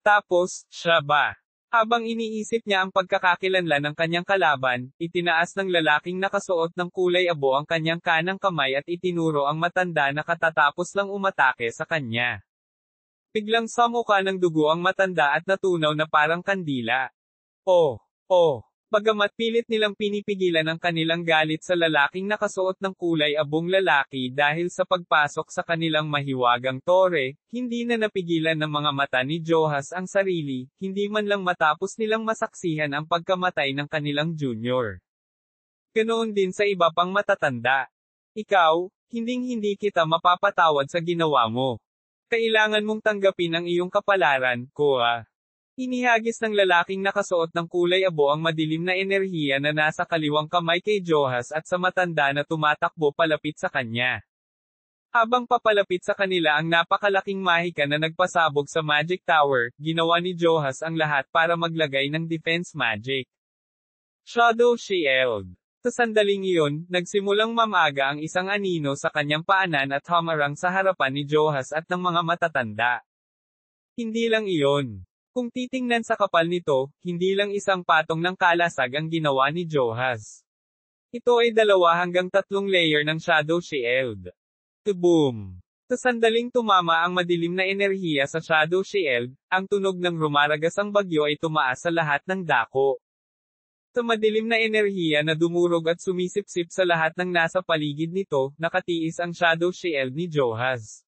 Tapos, siya ba? Habang iniisip niya ang pagkakakilanlan ng kanyang kalaban, itinaas ng lalaking nakasuot ng kulay abo ang kanyang kanang kamay at itinuro ang matanda na katatapos lang umatake sa kanya. Biglang samuka ng dugo ang matanda at natunaw na parang kandila. Bagamat pilit nilang pinipigilan ang kanilang galit sa lalaking nakasuot ng kulay abong lalaki dahil sa pagpasok sa kanilang mahiwagang tore, hindi na napigilan ng mga mata ni Johas ang sarili, hindi man lang matapos nilang masaksihan ang pagkamatay ng kanilang junior. Ganoon din sa iba pang matatanda. Ikaw, hinding-hindi kita mapapatawad sa ginawa mo. Kailangan mong tanggapin ang iyong kapalaran, Koa. Inihagis ng lalaking nakasuot ng kulay abo ang madilim na enerhiya na nasa kaliwang kamay kay Johas at sa matanda na tumatakbo palapit sa kanya. Habang papalapit sa kanila ang napakalaking mahika na nagpasabog sa Magic Tower, ginawa ni Johas ang lahat para maglagay ng defense magic. Shadow Shield. Sa sandaling iyon, nagsimulang mamaga ang isang anino sa kanyang paanan at humarang sa harapan ni Johas at ng mga matatanda. Hindi lang iyon. Kung titingnan sa kapal nito, hindi lang isang patong ng kalasag ang ginawa ni Johas. Ito ay 2 hanggang 3 layer ng Shadow Shield. Boom! Sa sandaling tumama ang madilim na enerhiya sa Shadow Shield, ang tunog ng rumaragas ang bagyo ay tumaas sa lahat ng dako. Sa madilim na enerhiya na dumurog at sumisipsip sa lahat ng nasa paligid nito, nakatiis ang Shadow Shield ni Johas.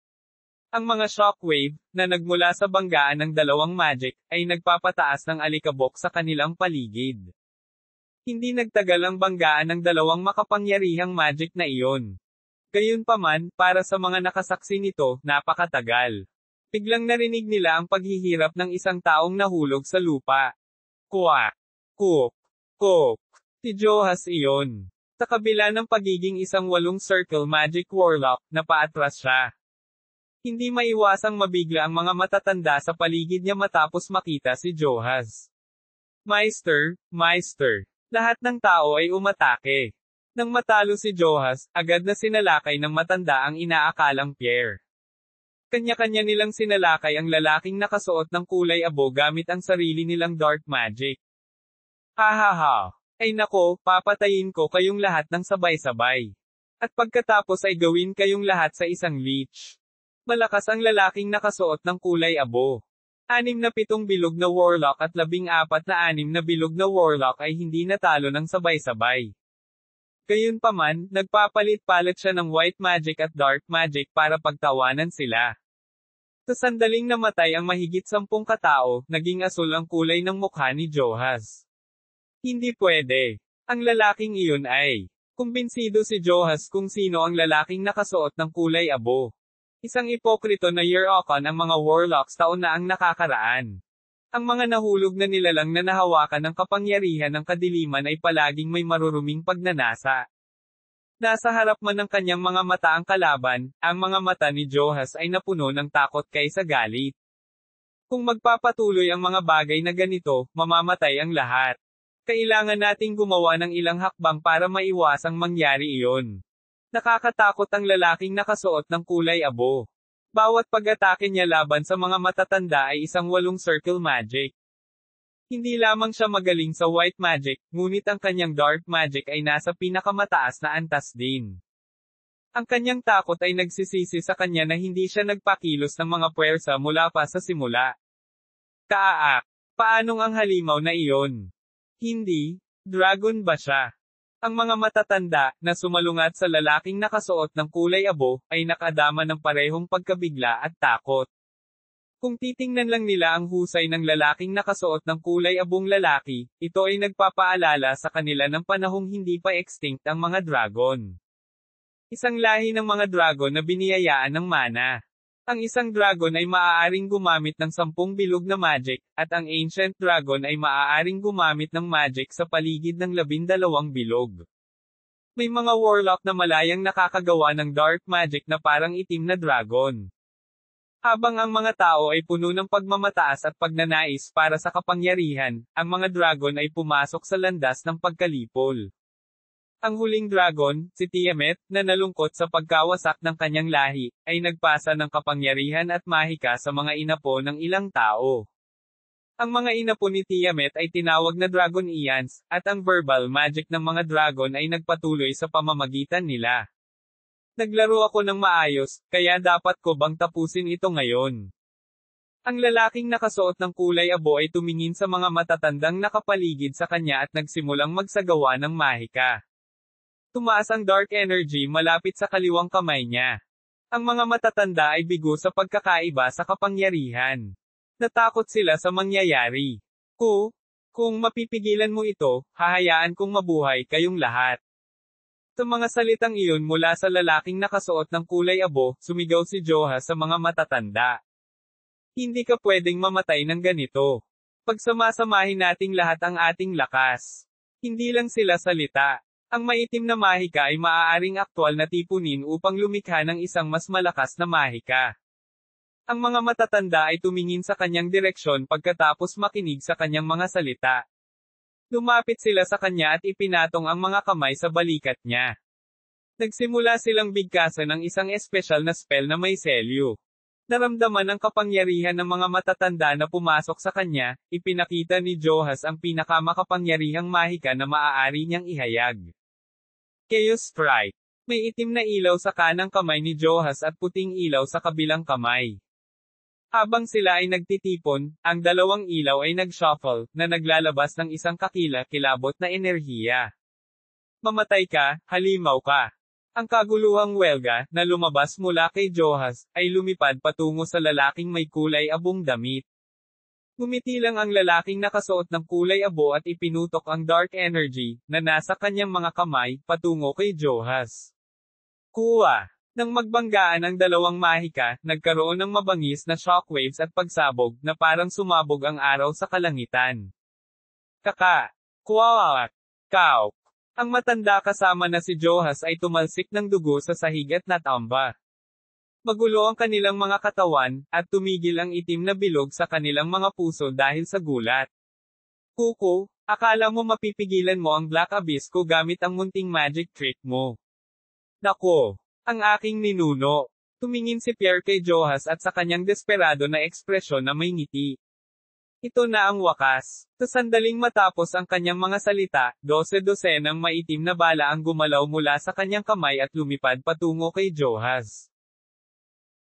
Ang mga shockwave, na nagmula sa banggaan ng 2 magic, ay nagpapataas ng alikabok sa kanilang paligid. Hindi nagtagal ang banggaan ng 2 makapangyarihang magic na iyon. Gayunpaman, para sa mga nakasaksi nito, napakatagal. Biglang narinig nila ang paghihirap ng isang taong nahulog sa lupa. Kuwak! Kuk! Kuk! Si Johas iyon. Sa kabila ng pagiging isang 8 circle magic warlock, napaatras siya. Hindi maiwasang mabigla ang mga matatanda sa paligid niya matapos makita si Johas. Meister, Meister. Lahat ng tao ay umatake. Nang matalo si Johas, agad na sinalakay ng matanda ang inaakalang Pierre. Kanya-kanya nilang sinalakay ang lalaking nakasuot ng kulay abo gamit ang sarili nilang dark magic. Hahaha. Ay nako, papatayin ko kayong lahat ng sabay-sabay. At pagkatapos ay gawin kayong lahat sa isang leech. Malakas ang lalaking nakasuot ng kulay abo. 6 na 7 bilog na warlock at 14 na 6 na bilog na warlock ay hindi natalo ng sabay-sabay. Gayunpaman, nagpapalit-palit siya ng white magic at dark magic para pagtawanan sila. Sa sandaling namatay ang mahigit 10 katao, naging asul ang kulay ng mukha ni Johas. Hindi pwede. Ang lalaking iyon ay. Kumbinsido si Johas kung sino ang lalaking nakasuot ng kulay abo. Isang ipokrito na year-okan ang mga warlocks taon na ang nakakaraan. Ang mga nahulog na nilalang na nahawakan ng kapangyarihan ng kadiliman ay palaging may maruruming pagnanasa. Nasa harap man ng kanyang mga mata ang kalaban, ang mga mata ni Johas ay napuno ng takot kaysa galit. Kung magpapatuloy ang mga bagay na ganito, mamamatay ang lahat. Kailangan nating gumawa ng ilang hakbang para maiwasang mangyari iyon. Nakakatakot ang lalaking nakasuot ng kulay abo. Bawat pag-atake niya laban sa mga matatanda ay isang 8 circle magic. Hindi lamang siya magaling sa white magic, ngunit ang kanyang dark magic ay nasa pinakamataas na antas din. Ang kanyang takot ay nagsisisi sa kanya na hindi siya nagpakilos ng mga puwersa mula pa sa simula. Kaaak. Paanong ang halimaw na iyon? Hindi, dragon ba siya? Ang mga matatanda, na sumalungat sa lalaking nakasuot ng kulay abo, ay nakadama ng parehong pagkabigla at takot. Kung titingnan lang nila ang husay ng lalaking nakasuot ng kulay abong lalaki, ito ay nagpapaalala sa kanila ng panahong hindi pa extinct ang mga dragon. Isang lahi ng mga dragon na biniyayaan ng mana. Ang isang dragon ay maaaring gumamit ng 10 bilog na magic, at ang ancient dragon ay maaaring gumamit ng magic sa paligid ng 12 bilog. May mga warlock na malayang nakakagawa ng dark magic na parang itim na dragon. Habang ang mga tao ay puno ng pagmamataas at pagnanais para sa kapangyarihan, ang mga dragon ay pumasok sa landas ng pagkalipol. Ang huling dragon, si Tiamat, na nalungkot sa pagkawasak ng kanyang lahi, ay nagpasa ng kapangyarihan at mahika sa mga inapo ng ilang tao. Ang mga inapo ni Tiamat ay tinawag na Dragon Eons, at ang verbal magic ng mga dragon ay nagpatuloy sa pamamagitan nila. Naglaro ako ng maayos, kaya dapat ko bang tapusin ito ngayon? Ang lalaking nakasuot ng kulay abo ay tumingin sa mga matatandang nakapaligid sa kanya at nagsimulang magsagawa ng mahika. Tumaas ang dark energy malapit sa kaliwang kamay niya. Ang mga matatanda ay bigo sa pagkakaiba sa kapangyarihan. Natakot sila sa mangyayari. Kung mapipigilan mo ito, hahayaan kong mabuhay kayong lahat. Sa mga salitang iyon mula sa lalaking nakasuot ng kulay abo, sumigaw si Johas sa mga matatanda. Hindi ka pwedeng mamatay ng ganito. Pagsamasamahin nating lahat ang ating lakas. Hindi lang sila salita. Ang maitim na mahika ay maaaring aktwal na tipunin upang lumikha ng isang mas malakas na mahika. Ang mga matatanda ay tumingin sa kanyang direksyon pagkatapos makinig sa kanyang mga salita. Lumapit sila sa kanya at ipinatong ang mga kamay sa balikat niya. Nagsimula silang bigkasan ng isang espesyal na spell na may selyo. Naramdaman ang kapangyarihan ng mga matatanda na pumasok sa kanya, ipinakita ni Johas ang pinakamakapangyarihang mahika na maaari niyang ihayag. Chaos Strike. May itim na ilaw sa kanang kamay ni Johas at puting ilaw sa kabilang kamay. Habang sila ay nagtitipon, ang dalawang ilaw ay nag-shuffle, na naglalabas ng isang kakila-kilabot na enerhiya. Mamatay ka, halimaw ka. Ang kaguluhang welga, na lumabas mula kay Johas, ay lumipad patungo sa lalaking may kulay abong damit. Ngumiti lang ang lalaking nakasuot ng kulay abo at ipinutok ang dark energy, na nasa kanyang mga kamay, patungo kay Johas. Kuha! Nang magbanggaan ang dalawang mahika, nagkaroon ng mabangis na shockwaves at pagsabog, na parang sumabog ang araw sa kalangitan. Kaka! Kuwawak! Kaw! Ang matanda kasama na si Johas ay tumalsik ng dugo sa sahig at natamba. Magulo ang kanilang mga katawan, at tumigil ang itim na bilog sa kanilang mga puso dahil sa gulat. Kuko, akala mo mapipigilan mo ang Black Abyss ko gamit ang munting magic trick mo. Nako, ang aking ninuno. Tumingin si Pierre kay Johas at sa kanyang desperado na ekspresyon na may ngiti. Ito na ang wakas. Sa sandaling matapos ang kanyang mga salita, 12-12 ng maitim na bala ang gumalaw mula sa kanyang kamay at lumipad patungo kay Johas.